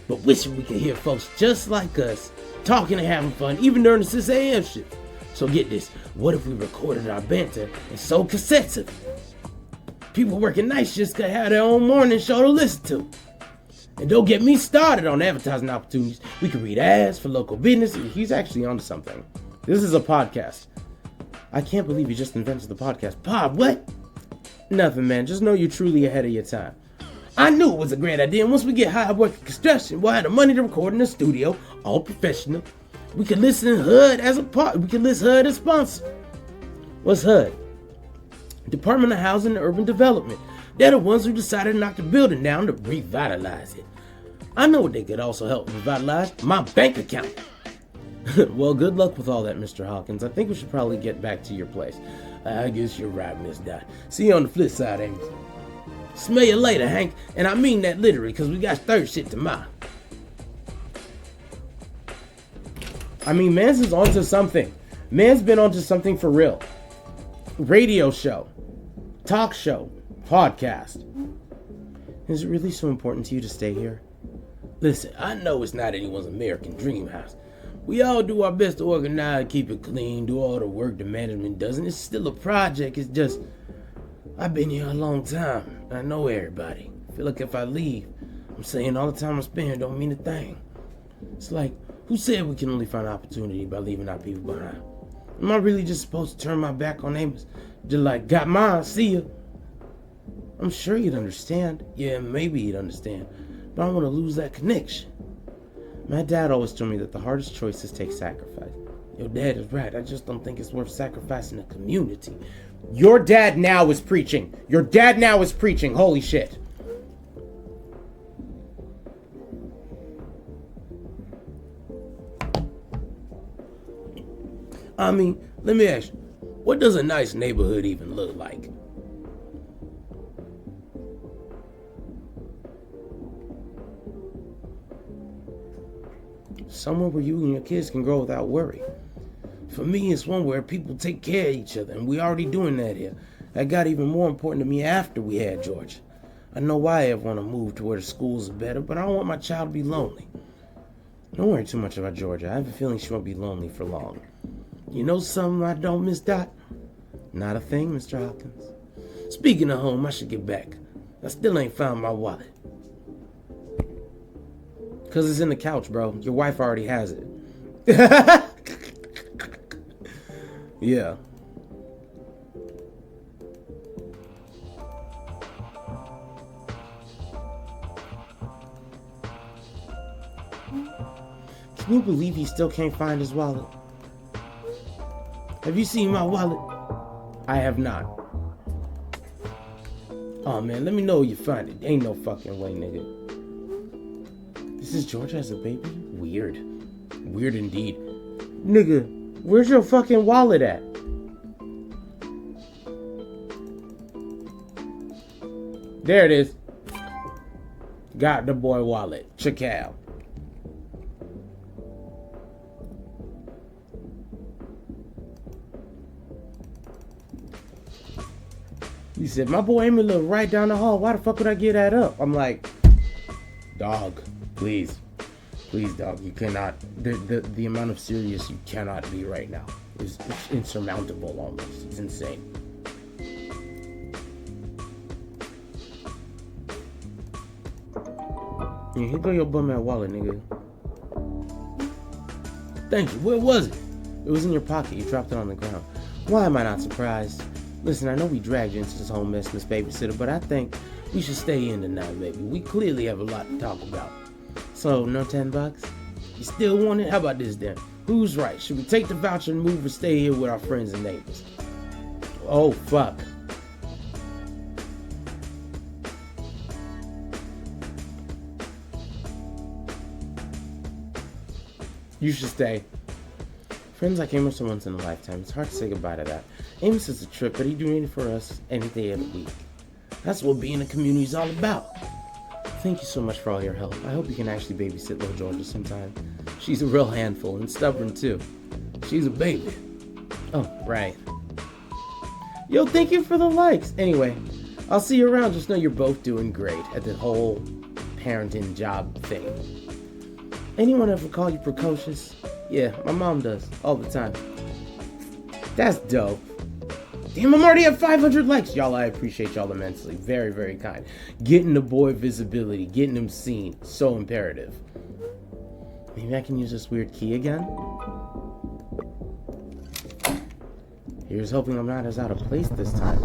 but wishing we could hear folks just like us talking and having fun even during the 6 a.m. shift. So get this, what if we recorded our banter and sold cassettes of it? People working night shifts could have their own morning show to listen to. And don't get me started on advertising opportunities. We could read ads for local business. He's actually onto something. This is a podcast. I can't believe he just invented the podcast. Pod, what? Nothing, man. Just know you're truly ahead of your time. I knew it was a great idea. And once we get hired working construction, we'll have the money to record in the studio, all professional. We can list HUD as a part. We can list HUD as sponsor. What's HUD? Department of Housing and Urban Development. They're the ones who decided to knock the building down to revitalize it. I know what they could also help revitalize: my bank account. Well, good luck with all that, Mr. Hawkins. I think we should probably get back to your place. I guess you're right, Miss Dot. See you on the flip side, Amos. Smell you later, Hank. And I mean that literally, because we got third shit tomorrow. I mean, man's is onto something. Man's been onto something for real. Radio show, talk show, podcast. Is it really so important to you to stay here? Listen, I know it's not anyone's American dream house. We all do our best to organize, keep it clean, do all the work the management does, and it's still a project. It's just, I've been here a long time. I know everybody. I feel like if I leave, I'm saying all the time I spend here don't mean a thing. It's like, who said we can only find opportunity by leaving our people behind? Am I really just supposed to turn my back on Amos? Just like, got mine, see ya. I'm sure you'd understand. Yeah, maybe you'd understand. But I don't want to lose that connection. My dad always told me that the hardest choices take sacrifice. Your dad is right. I just don't think it's worth sacrificing the community. Your dad now is preaching. Your dad now is preaching. Holy shit. I mean, let me ask you, what does a nice neighborhood even look like? Somewhere where you and your kids can grow without worry. For me, it's one where people take care of each other, and we already doing that here. That got even more important to me after we had Georgia. I know why I want to move to where the schools are better, but I don't want my child to be lonely. Don't worry too much about Georgia. I have a feeling she won't be lonely for long. You know something I don't, Miss Dot? Not a thing, Mr. Hawkins. Speaking of home, I should get back. I still ain't found my wallet. Because it's in the couch, bro. Your wife already has it. Yeah. Can you believe he still can't find his wallet? Have you seen my wallet? I have not. Oh man, let me know where you find it. Ain't no fucking way, nigga. This is Georgia as a baby? Weird. Weird indeed. Nigga, where's your fucking wallet at? There it is. Got the boy wallet. Chacal. He said, my boy Amy lived right down the hall. Why the fuck would I get that up? I'm like, dog, please. Please, dog, you cannot. The amount of serious you cannot be right now is insurmountable almost. It's insane. Yeah, here go your bum ass wallet, nigga. Thank you. Where was it? It was in your pocket. You dropped it on the ground. Why am I not surprised? Listen, I know we dragged you into this whole mess, Miss Babysitter, but I think we should stay in tonight, baby. We clearly have a lot to talk about. So, no $10? You still want it? How about this then? Who's right? Should we take the voucher and move or stay here with our friends and neighbors? Oh, fuck. You should stay. Friends like Emerson once in a lifetime. It's hard to say goodbye to that. Amos is a trip, but he'd be waiting for us any day of the week. That's what being a community is all about. Thank you so much for all your help. I hope you can actually babysit little Georgia sometime. She's a real handful and stubborn too. She's a baby. Oh, right. Yo, thank you for the likes. Anyway, I'll see you around. Just know you're both doing great at the whole parenting job thing. Anyone ever call you precocious? Yeah, my mom does. All the time. That's dope. Damn, I'm already at 500 likes. Y'all, I appreciate y'all immensely. Very, very kind. Getting the boy visibility. Getting him seen. So imperative. Maybe I can use this weird key again? Here's hoping I'm not as out of place this time.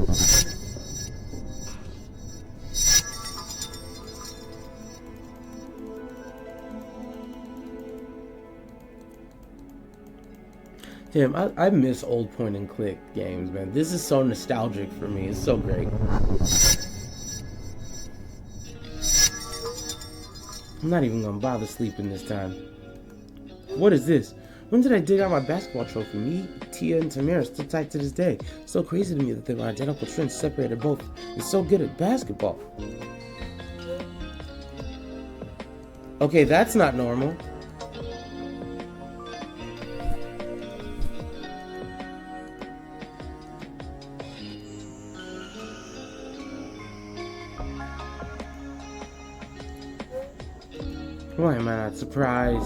Damn, I miss old point and click games, man. This is so nostalgic for me. It's so great. I'm not even gonna bother sleeping this time. What is this? When did I dig out my basketball trophy? Me, Tia, and Tamara are still tight to this day. It's so crazy to me that they were identical twins separated both. They're so good at basketball. Okay, that's not normal. Why am I not surprised?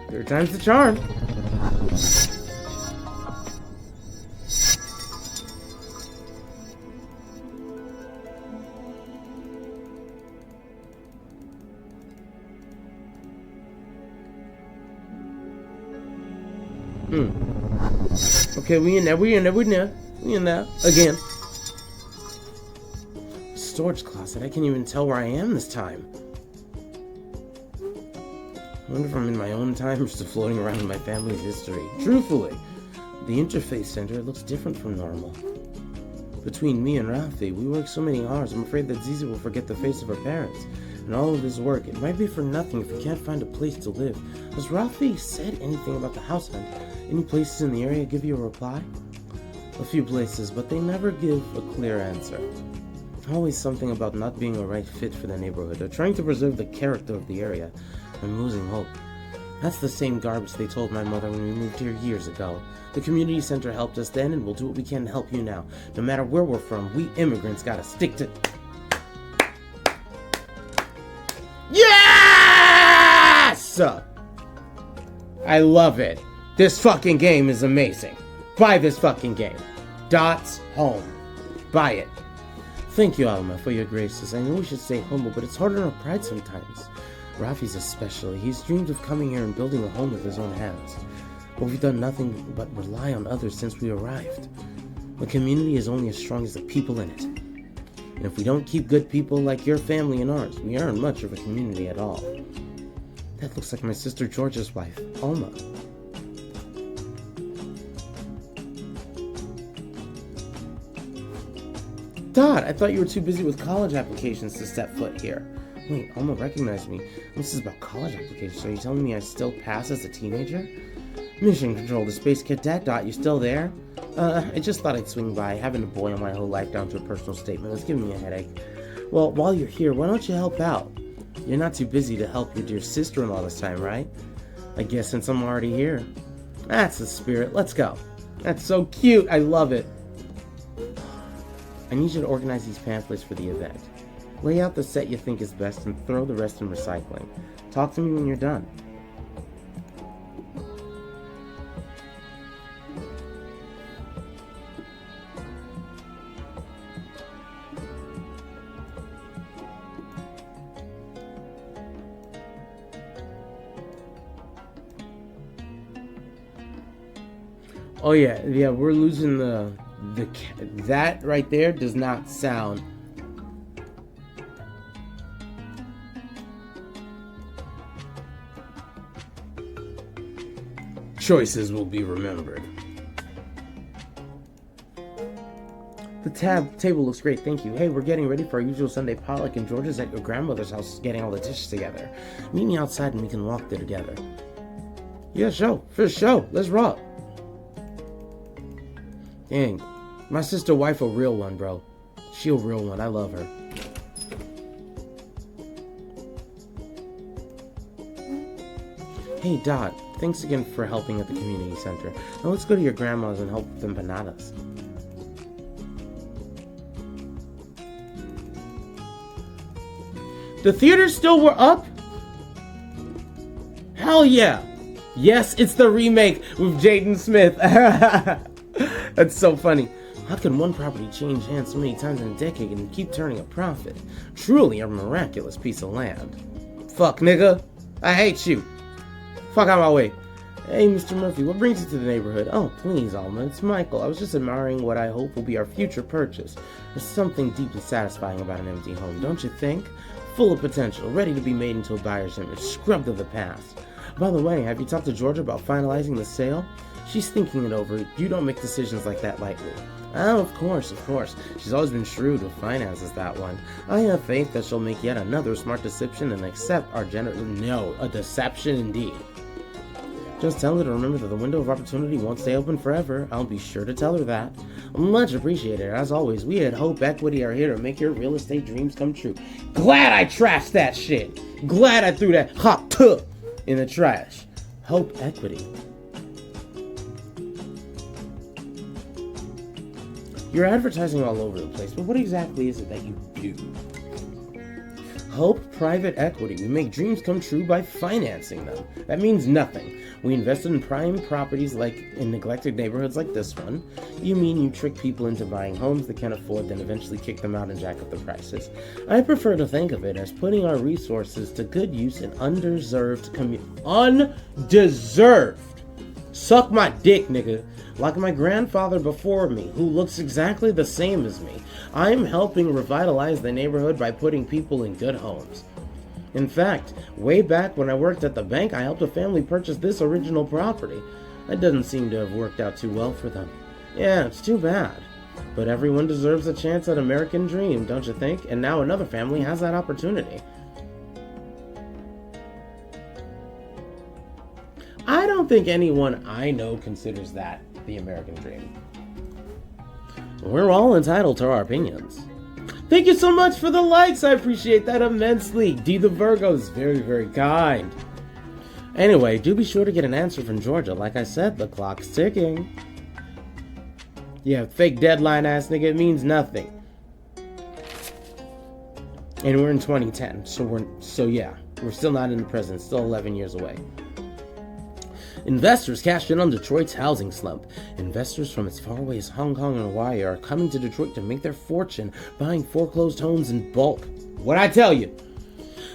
Third time's the charm. Okay, we in there. Again. Storage closet. I can't even tell where I am this time. I wonder if I'm in my own time or still floating around in my family's history. Truthfully, the interface center looks different from normal. Between me and Rafi, we work so many hours, I'm afraid that Zizi will forget the face of her parents. And all of his work, it might be for nothing if we can't find a place to live. Has Rafi said anything about the house hunt? Any places in the area give you a reply? A few places, but they never give a clear answer. Always something about not being a right fit for the neighborhood. They're trying to preserve the character of the area. I'm losing hope. That's the same garbage they told my mother when we moved here years ago. The community center helped us then, and we'll do what we can to help you now. No matter where we're from, we immigrants gotta stick to... Yes! I love it. This fucking game is amazing. Buy this fucking game. Dots home. Buy it. Thank you, Alma, for your graces. I know we should stay humble, but it's hard on our pride sometimes. Rafi's especially. He's dreamed of coming here and building a home with his own hands. But we've done nothing but rely on others since we arrived. A community is only as strong as the people in it. And if we don't keep good people like your family and ours, we aren't much of a community at all. That looks like my sister George's wife, Alma. Dot, I thought you were too busy with college applications to step foot here. Wait, Alma recognized me. This is about college applications. Are you telling me I still pass as a teenager? Mission Control, the Space Cadet. Dot, you still there? I just thought I'd swing by. Having a boy on my whole life down to a personal statement. It's giving me a headache. Well, while you're here, why don't you help out? You're not too busy to help your dear sister-in-law this time, right? I guess since I'm already here. That's the spirit. Let's go. That's so cute. I love it. I need you to organize these pamphlets for the event. Lay out the set you think is best and throw the rest in recycling. Talk to me when you're done. Oh yeah, we're losing that right there does not sound. Choices will be remembered. The table looks great, thank you. Hey, we're getting ready for our usual Sunday potluck, and George's at your grandmother's house getting all the dishes together. Meet me outside and we can walk there together. Yeah, sure. For sure. Let's rock. Dang. My sister wife a real one, bro. She a real one. I love her. Hey, Dot. Thanks again for helping at the community center. Now let's go to your grandma's and help with empanadas. The theaters still were up? Hell yeah! Yes, it's the remake with Jaden Smith. That's so funny. How can one property change hands so many times in a decade and keep turning a profit? Truly a miraculous piece of land. Fuck, nigga. I hate you. Fuck out my way. Hey, Mr. Murphy, what brings you to the neighborhood? Oh, please, Alma, it's Michael. I was just admiring what I hope will be our future purchase. There's something deeply satisfying about an empty home, don't you think? Full of potential, ready to be made into a buyer's image, scrubbed of the past. By the way, have you talked to Georgia about finalizing the sale? She's thinking it over. You don't make decisions like that lightly. Oh, of course. She's always been shrewd with finances, that one. I have faith that she'll make yet another smart deception and accept our No, a deception indeed. Just tell her to remember that the window of opportunity won't stay open forever. I'll be sure to tell her that. Much appreciated. As always, we at Hope Equity are here to make your real estate dreams come true. Glad I trashed that shit. Glad I threw that hot tub in the trash. Hope Equity. You're advertising all over the place, but what exactly is it that you do? Hope Private Equity. We make dreams come true by financing them. That means nothing. We invested in prime properties like in neglected neighborhoods like this one. You mean you trick people into buying homes they can't afford, then eventually kick them out and jack up the prices? I prefer to think of it as putting our resources to good use in undeserved. Suck my dick, nigga. Like my grandfather before me, who looks exactly the same as me. I'm helping revitalize the neighborhood by putting people in good homes. In fact, way back when I worked at the bank, I helped a family purchase this original property. That doesn't seem to have worked out too well for them. Yeah, it's too bad. But everyone deserves a chance at American dream, don't you think? And now another family has that opportunity. I don't think anyone I know considers that the American dream. We're all entitled to our opinions. Thank you so much for the likes. I appreciate that immensely. D the Virgo is very, very kind. Anyway, do be sure to get an answer from Georgia. Like I said, the clock's ticking. Yeah, fake deadline ass nigga, it means nothing. And we're in 2010, so yeah, we're still not in the present, still 11 years away. Investors cashed in on Detroit's housing slump. Investors from as far away as Hong Kong and Hawaii are coming to Detroit to make their fortune buying foreclosed homes in bulk. What'd I tell you?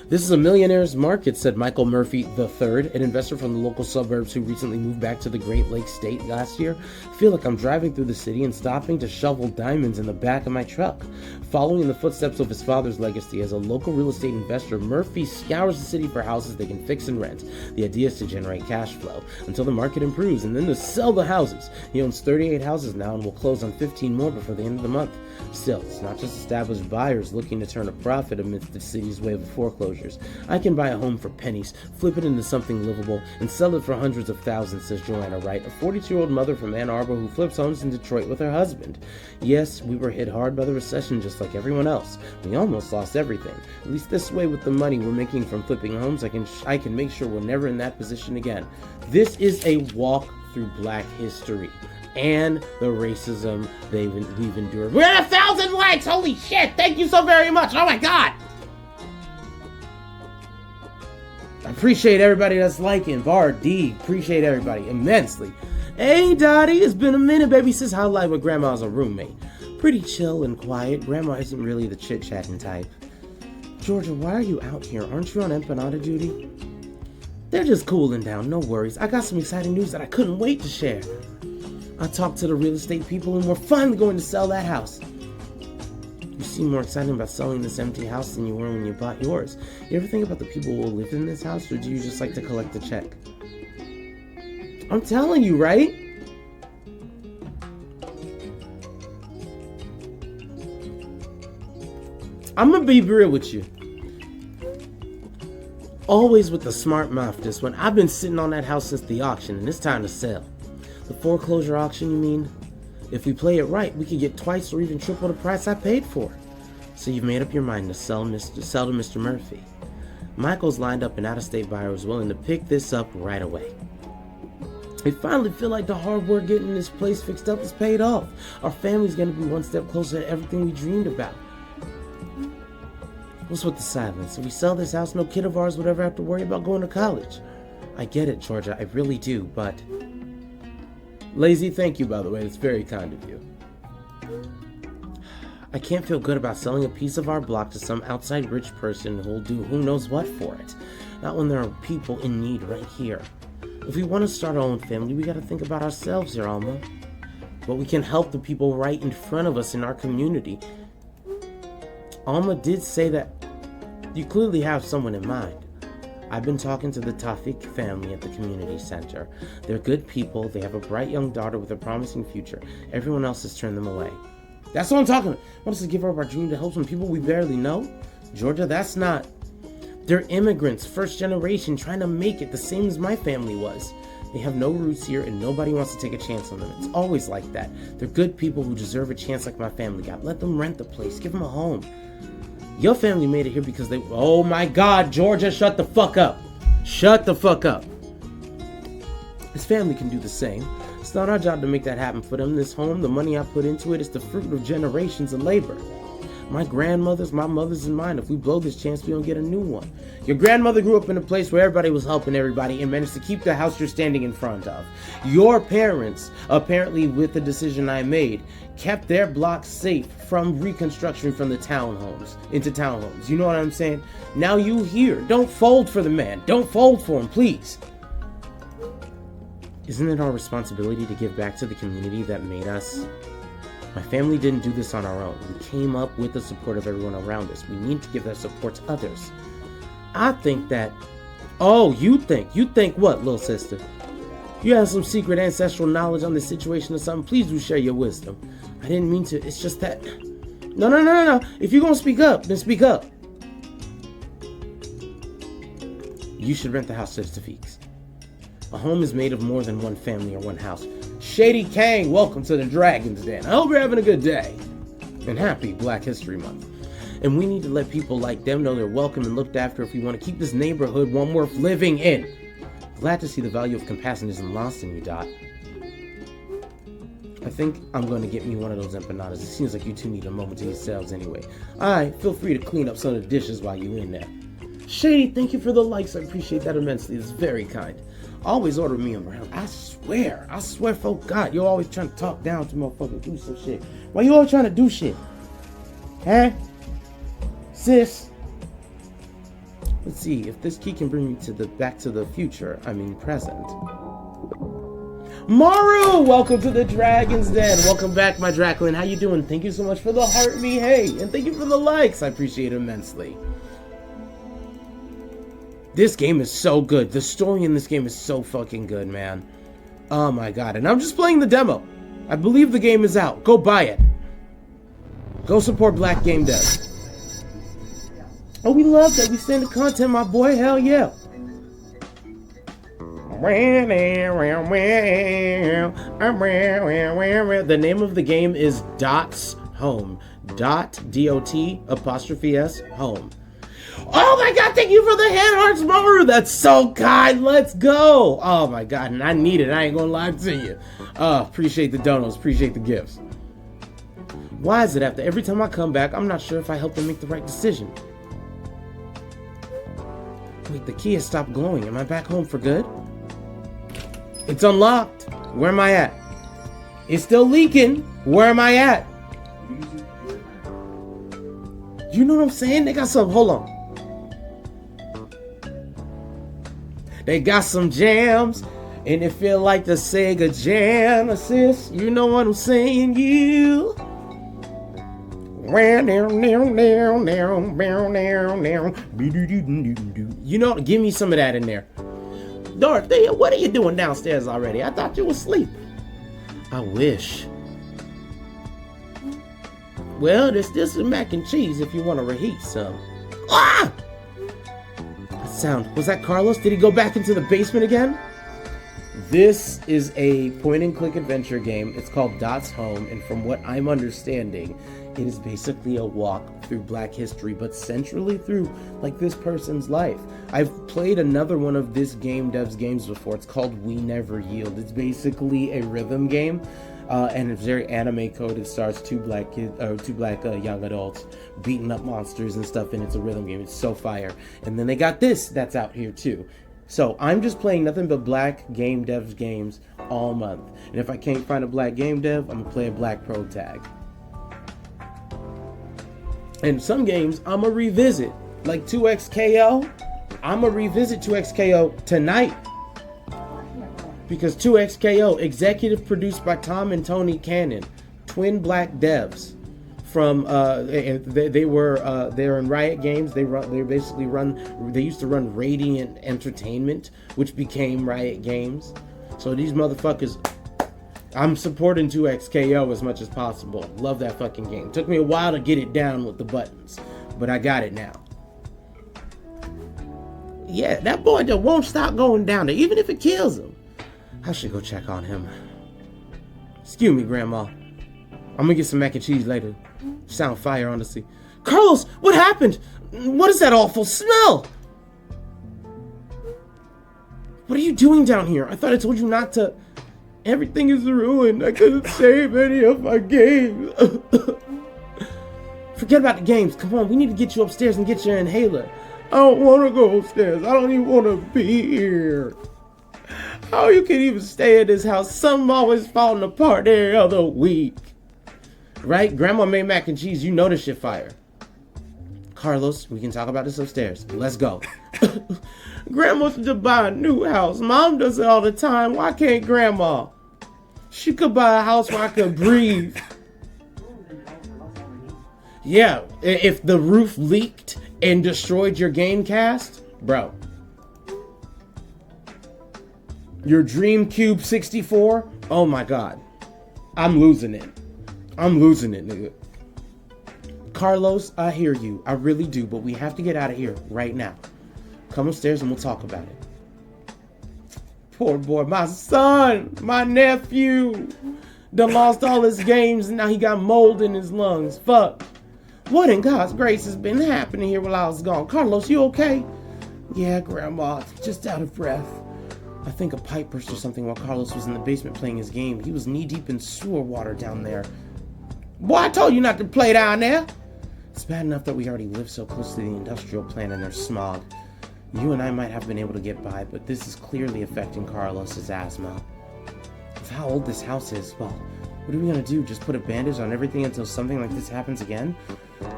This is a millionaire's market, said Michael Murphy III, an investor from the local suburbs who recently moved back to the Great Lakes state last year. I feel like I'm driving through the city and stopping to shovel diamonds in the back of my truck. Following in the footsteps of his father's legacy as a local real estate investor, Murphy scours the city for houses they can fix and rent. The idea is to generate cash flow until the market improves and then to sell the houses. He owns 38 houses now and will close on 15 more before the end of the month. Still, it's not just established buyers looking to turn a profit amidst the city's wave of foreclosures. I can buy a home for pennies, flip it into something livable, and sell it for hundreds of thousands, says Joanna Wright, a 42-year-old mother from Ann Arbor who flips homes in Detroit with her husband. Yes, we were hit hard by the recession just like everyone else. We almost lost everything. At least this way, with the money we're making from flipping homes, I can make sure we're never in that position again. This is a walk through Black history and the racism we've endured. We're at 1,000 likes! Holy shit! Thank you so very much! Oh my god! I appreciate everybody that's liking. Bar D, appreciate everybody immensely. Hey Dottie, it's been a minute, baby. Says how life with grandma's a roommate. Pretty chill and quiet. Grandma isn't really the chit-chatting type. Georgia, why are you out here? Aren't you on empanada duty? They're just cooling down, no worries. I got some exciting news that I couldn't wait to share. I talked to the real estate people and we're finally going to sell that house. You seem more excited about selling this empty house than you were when you bought yours. You ever think about the people who will live in this house, or do you just like to collect the check? I'm telling you, right? I'm gonna be real with you. Always with the smart mouth this one. I've been sitting on that house since the auction, and it's time to sell. The foreclosure auction, you mean? If we play it right, we could get twice or even triple the price I paid for it. So you've made up your mind to sell to Mr. Murphy. Michael's lined up an out-of-state buyer who's willing to pick this up right away. I finally feel like the hard work getting this place fixed up is paid off. Our family's gonna be one step closer to everything we dreamed about. What's with the silence? If we sell this house, no kid of ours would ever have to worry about going to college. I get it, Georgia, I really do, but... Lazy, thank you, by the way. It's very kind of you. I can't feel good about selling a piece of our block to some outside rich person who'll do who knows what for it. Not when there are people in need right here. If we want to start our own family, we gotta think about ourselves here, Alma. But we can help the people right in front of us in our community. Alma did say that you clearly have someone in mind. I've been talking to the Tafik family at the community center. They're good people. They have a bright young daughter with a promising future. Everyone else has turned them away. That's what I'm talking about. Want us to give up our dream to help some people we barely know? Georgia, that's not... They're immigrants, first generation, trying to make it the same as my family was. They have no roots here and nobody wants to take a chance on them. It's always like that. They're good people who deserve a chance like my family got. Let them rent the place. Give them a home. Your family made it here because they... Oh my God, Georgia, shut the fuck up. Shut the fuck up. His family can do the same. It's not our job to make that happen for them. This home, the money I put into it, is the fruit of generations of labor. My grandmother's, my mother's, and mine. If we blow this chance, we don't get a new one. Your grandmother grew up in a place where everybody was helping everybody and managed to keep the house you're standing in front of. Your parents, apparently with the decision I made, kept their block safe from reconstruction from the townhomes into townhomes. You know what I'm saying? Now you here. Don't fold for the man. Don't fold for him, please. Isn't it our responsibility to give back to the community that made us? My family didn't do this on our own. We came up with the support of everyone around us. We need to give that support to others. I think that... Oh, you think? You think what, little sister? You have some secret ancestral knowledge on this situation or something? Please do share your wisdom. I didn't mean to. It's just that... No. If you're gonna speak up, then speak up. You should rent the house to the Tafiks. A home is made of more than one family or one house. Shady Kang, welcome to the Dragon's Den. I hope you're having a good day. And happy Black History Month. And we need to let people like them know they're welcome and looked after if we want to keep this neighborhood one worth living in. Glad to see the value of compassion isn't lost in you, Dot. I think I'm going to get me one of those empanadas. It seems like you two need a moment to yourselves anyway. Alright, feel free to clean up some of the dishes while you're in there. Shady, thank you for the likes. I appreciate that immensely. It's very kind. Always order me around. I swear for God, you're always trying to talk down to motherfuckers, do some shit. Why you always trying to do shit? Huh? Sis? Let's see, if this key can bring me to the back to the future, I mean present. Maru! Welcome to the Dragon's Den. Welcome back, my Draculin. How you doing? Thank you so much for the heart me hey, and thank you for the likes. I appreciate it immensely. This game is so good. The story in this game is so fucking good, man. Oh my God. And I'm just playing the demo. I believe the game is out. Go buy it. Go support Black Game Dev. Oh, we love that. We stand the content, my boy. Hell yeah. The name of the game is Dot's Home. Dot, D-O-T, apostrophe S, home. Oh my God, thank you for the hand hearts, Maru. That's so kind. Let's go. Oh my God, and I need it. I ain't gonna lie to you. Appreciate the donos. Appreciate the gifts. Why is it after every time I come back, I'm not sure if I helped them make the right decision? Wait, the key has stopped glowing. Am I back home for good? It's unlocked. Where am I at? It's still leaking. Where am I at? You know what I'm saying? They got some, hold on. They got some jams, and it feel like the Sega Genesis. You know what I'm saying, you? You know, give me some of that in there. Dorothea, what are you doing downstairs already? I thought you were asleep. I wish. Well, there's still some mac and cheese if you want to reheat some. Ah! I sound? Was that Carlos? Did he go back into the basement again? This is a point-and-click adventure game. It's called Dot's Home, and from what I'm understanding, it is basically a walk through Black history, but centrally through, like, this person's life. I've played another one of this game dev's games before. It's called We Never Yield. It's basically a rhythm game, and it's very anime coded. It stars two black young adults beating up monsters and stuff, and it's a rhythm game. It's so fire. And then they got this that's out here too. So I'm just playing nothing but black game devs games all month. And if I can't find a black game dev, I'm gonna play a black pro tag. And some games I'm gonna revisit, like 2XKO. I'm gonna revisit 2XKO tonight. Because 2XKO, executive produced by Tom and Tony Cannon, twin black devs. From they're in Riot Games. They used to run Radiant Entertainment, which became Riot Games. So these motherfuckers, I'm supporting 2XKO as much as possible. Love that fucking game. Took me a while to get it down with the buttons, but I got it now. Yeah, that boy just won't stop going down there, even if it kills him. I should go check on him. Excuse me, Grandma. I'm gonna get some mac and cheese later. Sound fire, honestly. Carlos, what happened? What is that awful smell? What are you doing down here? I thought I told you not to. Everything is ruined. I couldn't save any of my games. Forget about the games. Come on, we need to get you upstairs and get your inhaler. I don't want to go upstairs. I don't even want to be here. How you can even stay in this house? Something always falling apart every other week. Right? Grandma made mac and cheese. You know this shit fire. Carlos, we can talk about this upstairs. Let's go. Grandma should buy a new house. Mom does it all the time. Why can't Grandma? She could buy a house where I could breathe. Yeah, if the roof leaked and destroyed your game cast, bro. Your Dreamcube 64? Oh my God. I'm losing it. I'm losing it, nigga. Carlos, I hear you. I really do, but we have to get out of here right now. Come upstairs and we'll talk about it. Poor boy, my son, my nephew, done lost all his games and now he got mold in his lungs. Fuck. What in God's grace has been happening here while I was gone? Carlos, you okay? Yeah, Grandma, just out of breath. I think a pipe burst or something while Carlos was in the basement playing his game. He was knee-deep in sewer water down there. Boy, I told you not to play down there. It's bad enough that we already live so close to the industrial plant and there's smog. You and I might have been able to get by, but this is clearly affecting Carlos's asthma. With how old this house is, well, what are we gonna do? Just put a bandage on everything until something like this happens again?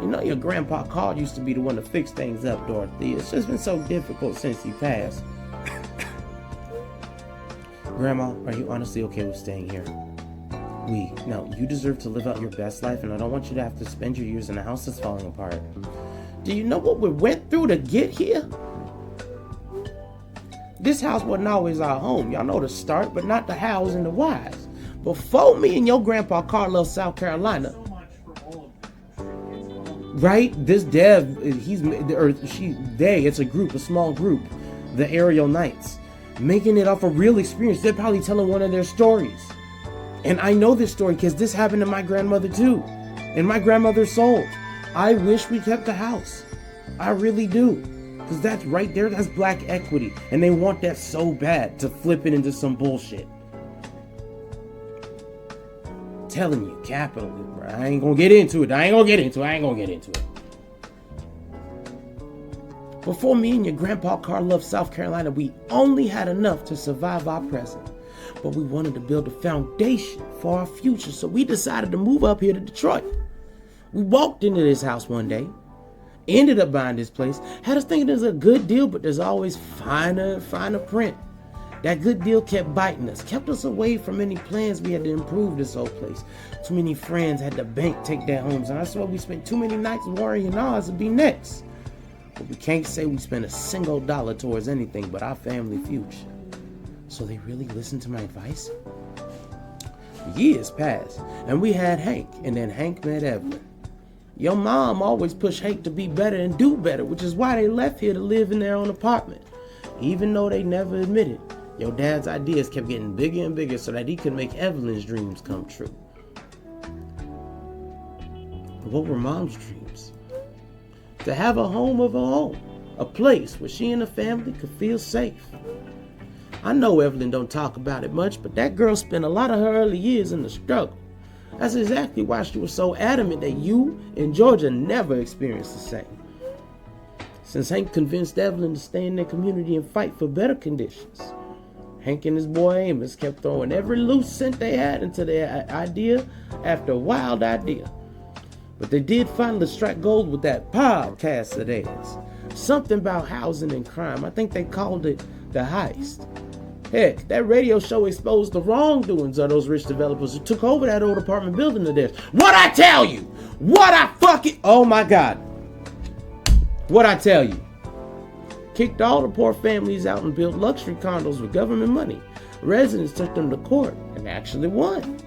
You know your Grandpa Carl used to be the one to fix things up, Dorothy. It's just been so difficult since he passed. Grandma, are you honestly okay with staying here? No, you deserve to live out your best life, and I don't want you to have to spend your years in a house that's falling apart. Do you know what we went through to get here? This house wasn't always our home. Y'all know the start, but not the hows and the whys. Before me and your Grandpa Carl left South Carolina, right? This dev, it's a group, a small group, the Aerial Knights, making it off a real experience. They're probably telling one of their stories. And I know this story because this happened to my grandmother too. And my grandmother sold. I wish we kept the house. I really do. Because that's right there, that's black equity. And they want that so bad to flip it into some bullshit. Telling you, capitalism, bro. I ain't gonna get into it. Before me and your Grandpa Carl left South Carolina, we only had enough to survive our present. But we wanted to build a foundation for our future, so we decided to move up here to Detroit. We walked into this house one day, ended up buying this place, had us thinking it was a good deal, but there's always finer print. That good deal kept biting us, kept us away from any plans we had to improve this old place. Too many friends had the bank take their homes, and I swear we spent too many nights worrying ours would be next. But we can't say we spent a single dollar towards anything but our family future. So they really listened to my advice? Years passed, and we had Hank, and then Hank met Evelyn. Your mom always pushed Hank to be better and do better, which is why they left here to live in their own apartment. Even though they never admitted, your dad's ideas kept getting bigger and bigger so that he could make Evelyn's dreams come true. But what were mom's dreams? To have a home of her own, a place where she and her family could feel safe. I know Evelyn don't talk about it much, but that girl spent a lot of her early years in the struggle. That's exactly why she was so adamant that you and Georgia never experienced the same. Since Hank convinced Evelyn to stay in their community and fight for better conditions, Hank and his boy Amos kept throwing every loose cent they had into their idea after wild idea. But they did finally strike gold with that podcast of theirs. Something about housing and crime. I think they called it The Heist. Heck, that radio show exposed the wrongdoings of those rich developers who took over that old apartment building of theirs. What I tell you? What I fucking... Oh my God. What I tell you? Kicked all the poor families out and built luxury condos with government money. Residents took them to court and actually won.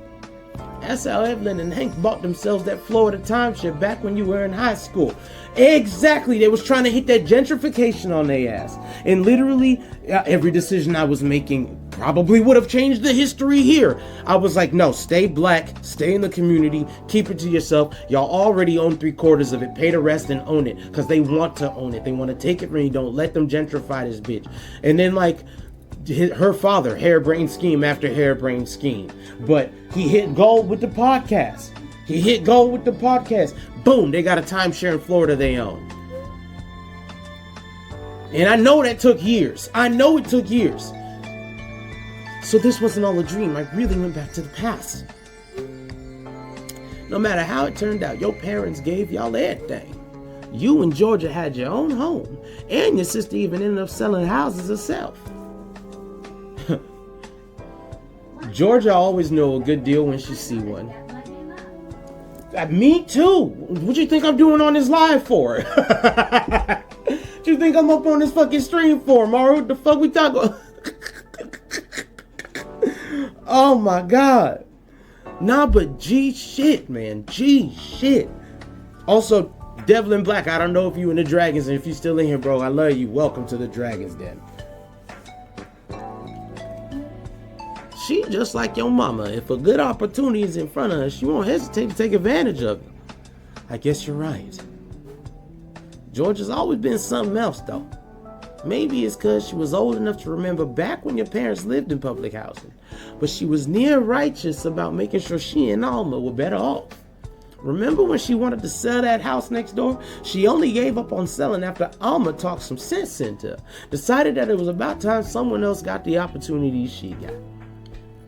That's how Evelyn and Hank bought themselves that Florida timeshare back when you were in high school. Exactly. They was trying to hit that gentrification on their ass. And literally, every decision I was making probably would have changed the history here. I was like, no, stay black, stay in the community, keep it to yourself. Y'all already own 3/4 of it. Pay the rest and own it. Because they want to own it. They want to take it from you. Don't let them gentrify this bitch. And then like... her father, harebrained scheme after harebrained scheme. But he hit gold with the podcast. Boom, they got a timeshare in Florida they own. And I know that took years. So this wasn't all a dream. I really went back to the past. No matter how it turned out, your parents gave y'all everything. You and Georgia had your own home. And your sister even ended up selling houses herself. Georgia always know a good deal when she see one. Me too. What you think I'm doing on this live for? What you think I'm up on this fucking stream for, Mario? What the fuck we talking? Oh my God. Nah, but G shit, man. G shit. Also, Devlin Black, I don't know if you in the Dragons, and if you still in here, bro, I love you. Welcome to the Dragons Den. She just like your mama. If a good opportunity is in front of her, she won't hesitate to take advantage of it. I guess you're right. Georgia's always been something else, though. Maybe it's because she was old enough to remember back when your parents lived in public housing. But she was near righteous about making sure she and Alma were better off. Remember when she wanted to sell that house next door? She only gave up on selling after Alma talked some sense into her. Decided that it was about time someone else got the opportunity she got.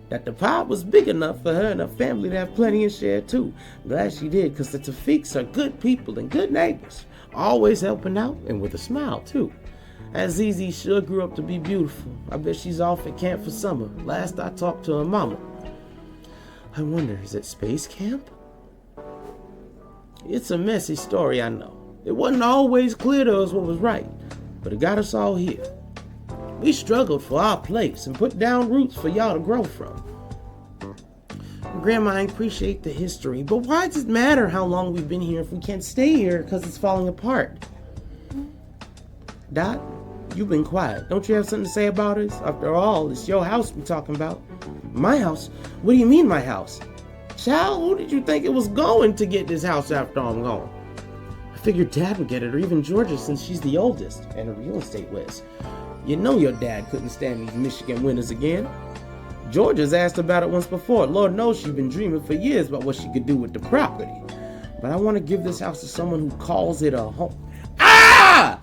That the pie was big enough for her and her family to have plenty of share too. Glad she did, because the Tafiks are good people and good neighbors. Always helping out and with a smile too. That ZZ sure grew up to be beautiful. I bet she's off at camp for summer. Last I talked to her mama. I wonder, is it space camp? It's a messy story, I know. It wasn't always clear to us what was right, but it got us all here. We struggled for our place and put down roots for y'all to grow from. Grandma, I appreciate the history, but why does it matter how long we've been here if we can't stay here because it's falling apart? Dot, you've been quiet. Don't you have something to say about us? After all, it's your house we're talking about. My house? What do you mean my house? Child, who did you think it was going to get this house after I'm gone? I figured Dad would get it, or even Georgia, since she's the oldest and a real estate whiz. You know your dad couldn't stand these Michigan winters again. Georgia's asked about it once before. Lord knows she's been dreaming for years about what she could do with the property. But I want to give this house to someone who calls it a home. Ah!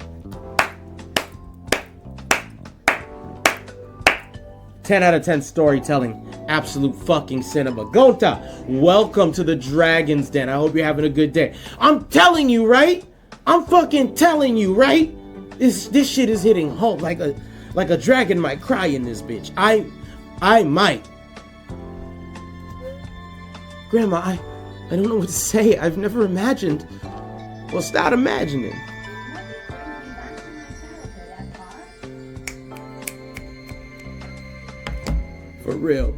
10 out of 10 storytelling. Absolute fucking cinema. Gonta, welcome to the Dragon's Den. I hope you're having a good day. I'm telling you, right? I'm fucking telling you, right? This shit is hitting home like a dragon might cry in this bitch. I might. Grandma, I don't know what to say. I've never imagined. Well, start imagining. For real.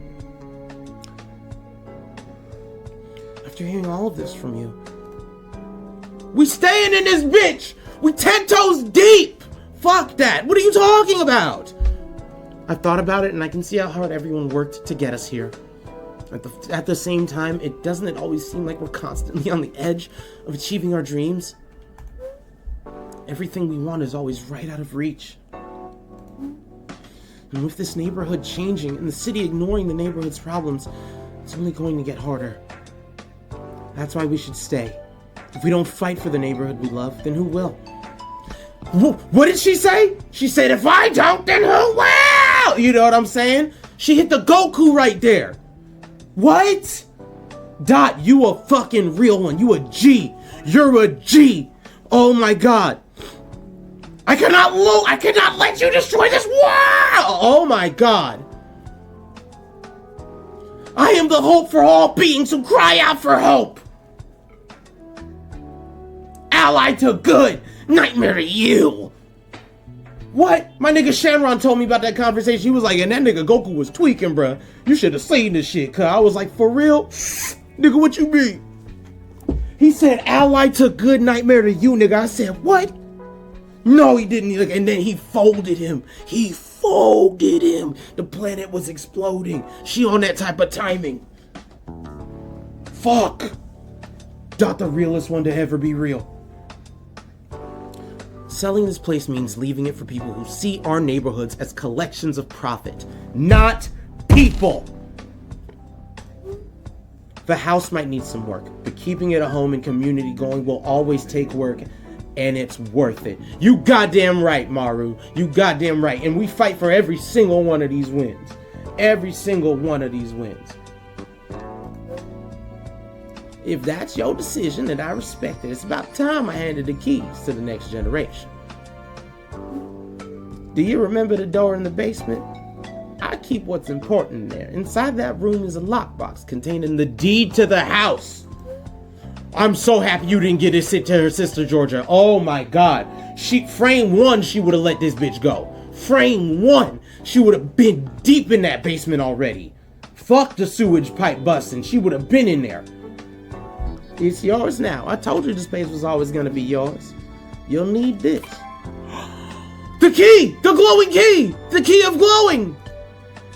After hearing all of this from you, We staying in this bitch. We 10 toes deep. Fuck that. What are you talking about? I thought about it and I can see how hard everyone worked to get us here. At the same time, doesn't it always seem like we're constantly on the edge of achieving our dreams? Everything we want is always right out of reach. And with this neighborhood changing and the city ignoring the neighborhood's problems, it's only going to get harder. That's why we should stay. If we don't fight for the neighborhood we love, then who will? What did she say? She said, if I don't, then who will? You know what I'm saying? She hit the Goku right there. What? Dot, you a fucking real one. You a G. You're a G. Oh my God. I cannot let you destroy this world. Oh my God. I am the hope for all beings who cry out for hope. Ally to good, nightmare to you. What? My nigga Shenron told me about that conversation. He was like, and that nigga Goku was tweaking, bruh. You should have seen this shit, cuz I was like, for real? Nigga, what you mean? He said, ally to good, nightmare to you, nigga. I said, what? No, he didn't. And then he folded him. He folded him. The planet was exploding. She on that type of timing. Fuck. Dot, the realest one to ever be real. Selling this place means leaving it for people who see our neighborhoods as collections of profit, not people. The house might need some work, but keeping it a home and community going will always take work, and it's worth it. You goddamn right, Maru. You goddamn right. And we fight for every single one of these wins. Every single one of these wins. If that's your decision, then I respect it. It's about time I handed the keys to the next generation. Do you remember the door in the basement? I keep what's important in there. Inside that room is a lockbox containing the deed to the house. I'm so happy you didn't get this shit to her sister Georgia. Oh my God. Frame one, she would have let this bitch go. Frame one, she would have been deep in that basement already. Fuck the sewage pipe busting. She would have been in there. It's yours now. I told you this place was always going to be yours. You'll need this. The key! The glowing key! The key of glowing!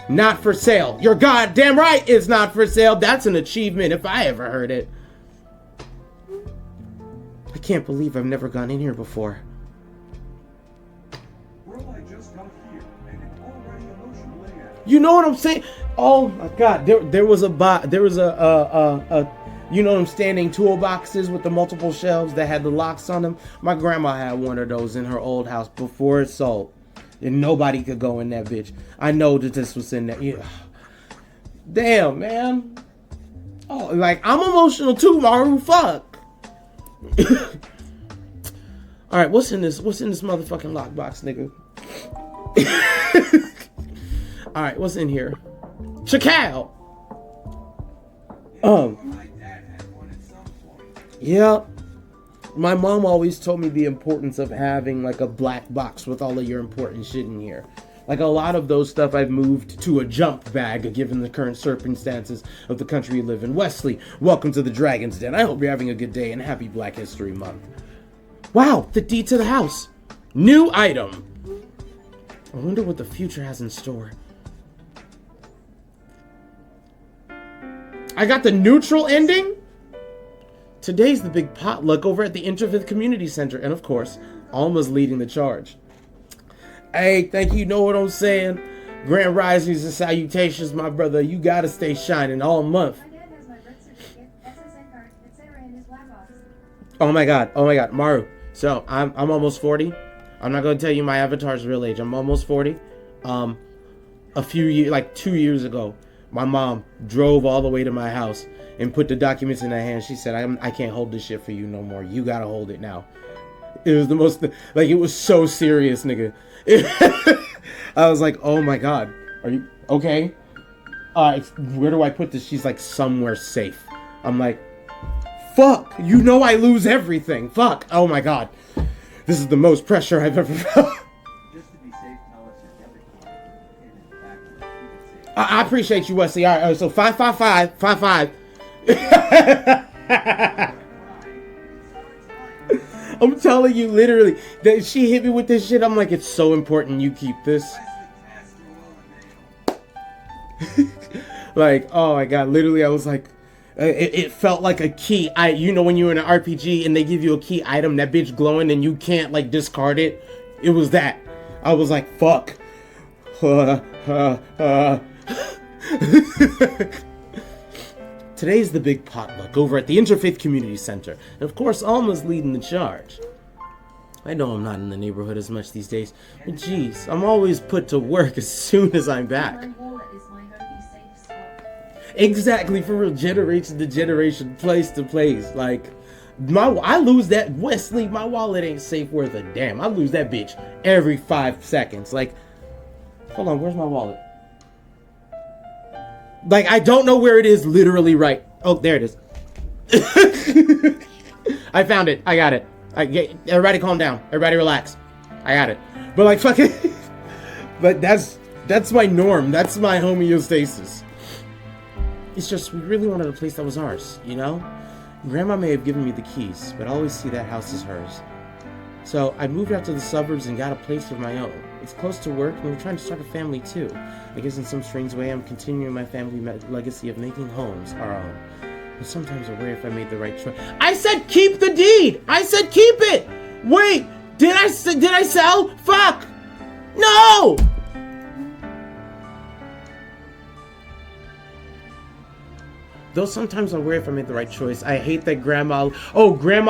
Not for sale. You're goddamn right it's not for sale. That's an achievement if I ever heard it. I can't believe I've never gone in here before. Bro, I just got here, and it's already emotional layout. You know what I'm saying? Oh my God. There was a you know them standing toolboxes with the multiple shelves that had the locks on them? My grandma had one of those in her old house before it sold. And nobody could go in that bitch. I know that this was in there. Yeah. Damn, man. Oh, like, I'm emotional too, Maru. Fuck. Alright, what's in this motherfucking lockbox, nigga? Alright, what's in here? Chacal! Yeah. My mom always told me the importance of having like a black box with all of your important shit in here. Like a lot of those stuff I've moved to a jump bag given the current circumstances of the country we live in. Wesley, welcome to the Dragon's Den. I hope you're having a good day and happy Black History Month. Wow, the deed to the house. New item. I wonder what the future has in store. I got the neutral ending? Today's the big potluck over at the Interfith Community Center. And of course, Alma's leading the charge. Hey, thank you, know what I'm saying? Grand risings and salutations, my brother. You gotta stay shining all month. My dad has my birth certificate, SSN card, etc. in his black box. Oh my god, Maru. So, I'm almost 40. I'm not gonna tell you my avatar's real age. I'm almost 40. A few years, like 2 years ago, my mom drove all the way to my house and put the documents in her hand. She said, I can't hold this shit for you no more. You gotta hold it now. It was the most, like, it was so serious, nigga. I was like, oh my god. Are you okay? Where do I put this? She's like, somewhere safe. I'm like, fuck. You know I lose everything. Fuck. Oh my god. This is the most pressure I've ever felt. Just to be safe, tell us your debit card and in fact, keep it safe. I appreciate you, Wesley. All right, so 555. I'm telling you, literally, that she hit me with this shit. I'm like, it's so important you keep this. Like, oh my god, literally, I was like, it felt like a key. You know, when you're in an RPG and they give you a key item, that bitch glowing, and you can't like discard it. It was that. I was like, fuck. Today's the big potluck over at the Interfaith Community Center, and of course, Alma's leading the charge. I know I'm not in the neighborhood as much these days, but geez, I'm always put to work as soon as I'm back. My wallet is my only safe spot. Exactly, for real, generation to generation, place to place. Like, I lose that, Wesley, my wallet ain't safe worth a damn. I lose that bitch every 5 seconds. Like, hold on, where's my wallet? Like, I don't know where it is literally right. Oh, there it is. I found it. I got it. Everybody calm down. Everybody relax. I got it. But like, fucking... but that's my norm. That's my homeostasis. It's just, we really wanted a place that was ours, you know? Grandma may have given me the keys, but I always see that house as hers. So I moved out to the suburbs and got a place of my own. It's close to work, and we're trying to start a family too. I guess in some strange way, I'm continuing my family legacy of making homes our own. But sometimes I worry if I made the right choice. I said keep the deed! I said keep it! Wait! Did I sell? Fuck! No! Though sometimes I worry if I made the right choice. I hate that Grandma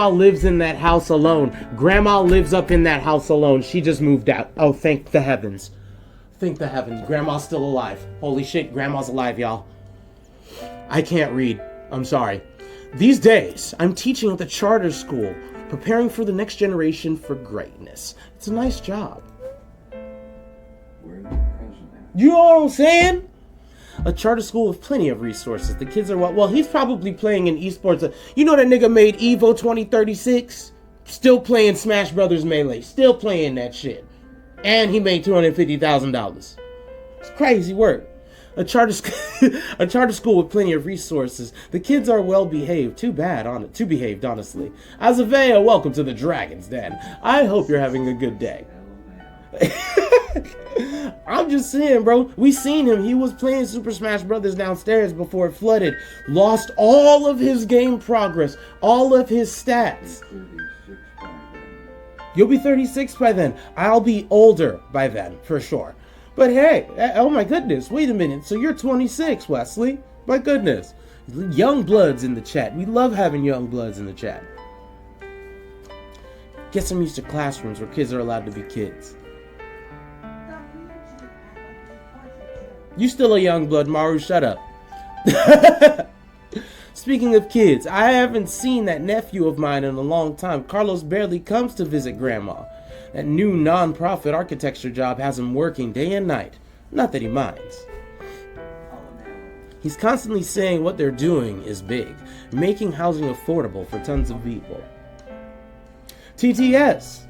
lives in that house alone. Grandma lives up in that house alone. She just moved out. Oh, thank the heavens. Thank the heavens. Grandma's still alive. Holy shit, Grandma's alive, y'all. I can't read. I'm sorry. These days, I'm teaching at the charter school, preparing for the next generation for greatness. It's a nice job. Where are the present at? You know what I'm saying? A charter school with plenty of resources. The kids are well, he's probably playing in esports. You know that nigga made Evo 2036? Still playing Smash Brothers Melee. Still playing that shit. And he made $250,000. It's crazy work. A charter school with plenty of resources. The kids are well behaved. Too behaved, honestly. Azavea, welcome to the Dragon's Den. I hope you're having a good day. I'm just saying, bro. We seen him. He was playing Super Smash Brothers downstairs before it flooded. Lost all of his game progress. All of his stats. 36 by then. You'll be 36 by then. I'll be older by then, for sure. But hey, oh my goodness, wait a minute. So you're 26, Wesley. My goodness. Young bloods in the chat. We love having young bloods in the chat. Guess I'm used to classrooms where kids are allowed to be kids. You still a young blood, Maru, shut up. Speaking of kids, I haven't seen that nephew of mine in a long time. Carlos barely comes to visit Grandma. That new non-profit architecture job has him working day and night. Not that he minds. He's constantly saying what they're doing is big, making housing affordable for tons of people. TTS,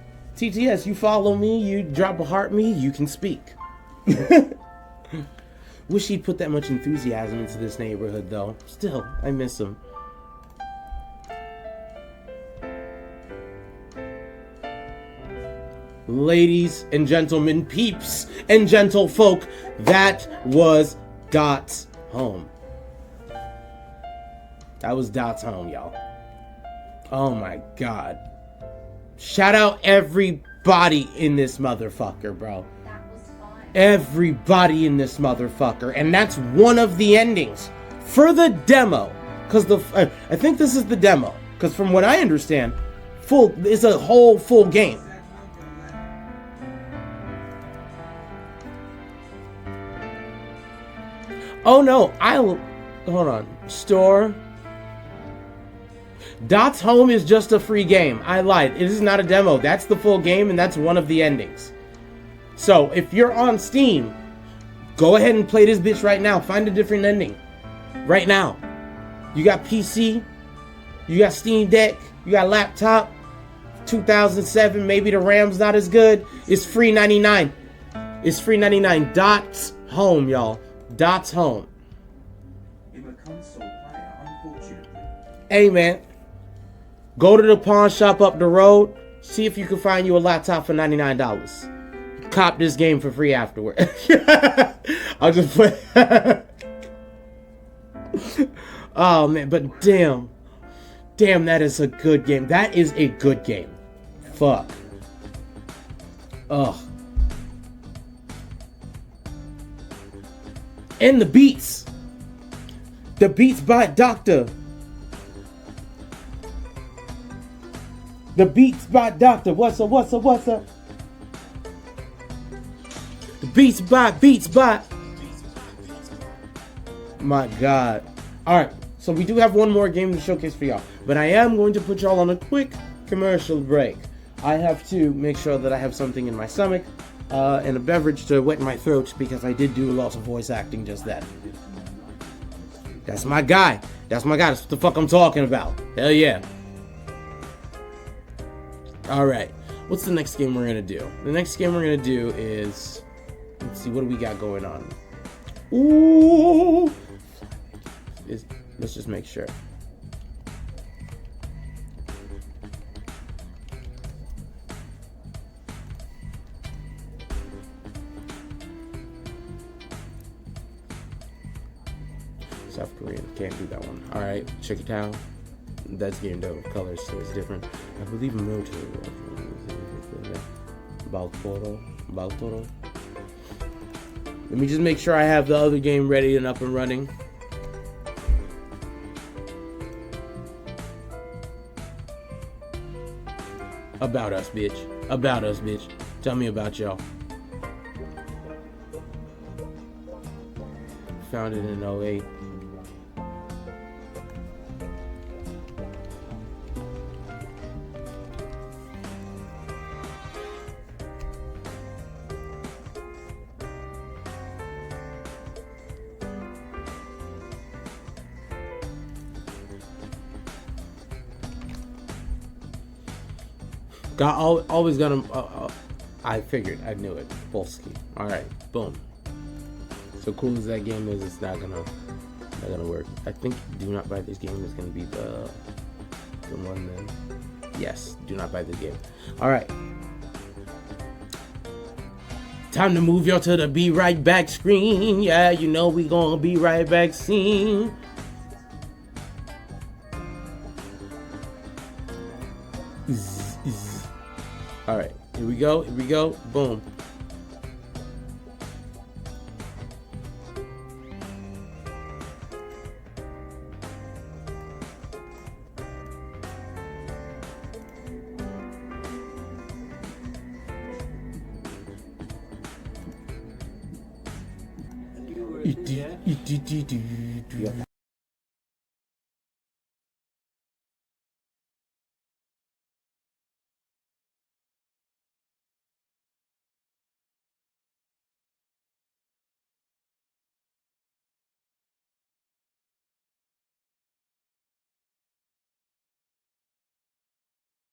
you follow me, you drop a heart me, you can speak. Wish he'd put that much enthusiasm into this neighborhood, though. Still, I miss him. Ladies and gentlemen, peeps and gentlefolk, that was Dot's home. That was Dot's home, y'all. Oh my god. Shout out everybody in this motherfucker, bro. Everybody in this motherfucker. And that's one of the endings for the demo. Because I think this is the demo. Because from what I understand, it's a whole full game. Oh no, hold on. Store. Dot's Home is just a free game. I lied. It is not a demo. That's the full game, and that's one of the endings. So, if you're on Steam, go ahead and play this bitch right now. Find a different ending. Right now. You got PC. You got Steam Deck. You got laptop. 2007. Maybe the RAM's not as good. It's free 99. It's free 99. Dot's Home, y'all. Dot's Home. I'm a console player, unfortunately. Hey, man. Go to the pawn shop up the road. See if you can find you a laptop for $99. Cop this game for free afterward. I'll just play. Oh man, but damn, that is a good game. That is a good game. Fuck. Ugh. And the beats. The beats by Doctor. The beats by Doctor. What's up? The beats by. My God. Alright, so we do have one more game to showcase for y'all. But I am going to put y'all on a quick commercial break. I have to make sure that I have something in my stomach and a beverage to wet my throat because I did do lots of voice acting just then. That's my guy. That's what the fuck I'm talking about. Hell yeah. Alright, what's the next game we're gonna do? The next game we're gonna do is, let's see, what do we got going on? Ooh! Let's just make sure. South Korean, can't do that one. Alright, check it out. That's game though, colors, so it's different. I believe military. Baltoro. Let me just make sure I have the other game ready and up and running. About us, bitch. Tell me about y'all. Founded in 08. Always gonna. I figured. I knew it. Volsky. All right. Boom. So cool as that game is, it's not gonna work. I think Do Not Buy This Game is gonna be the one then. Yes. Do not buy this game. All right. Time to move y'all to the Be Right Back screen. Yeah, you know we gonna be right back scene. All right, here we go. Boom.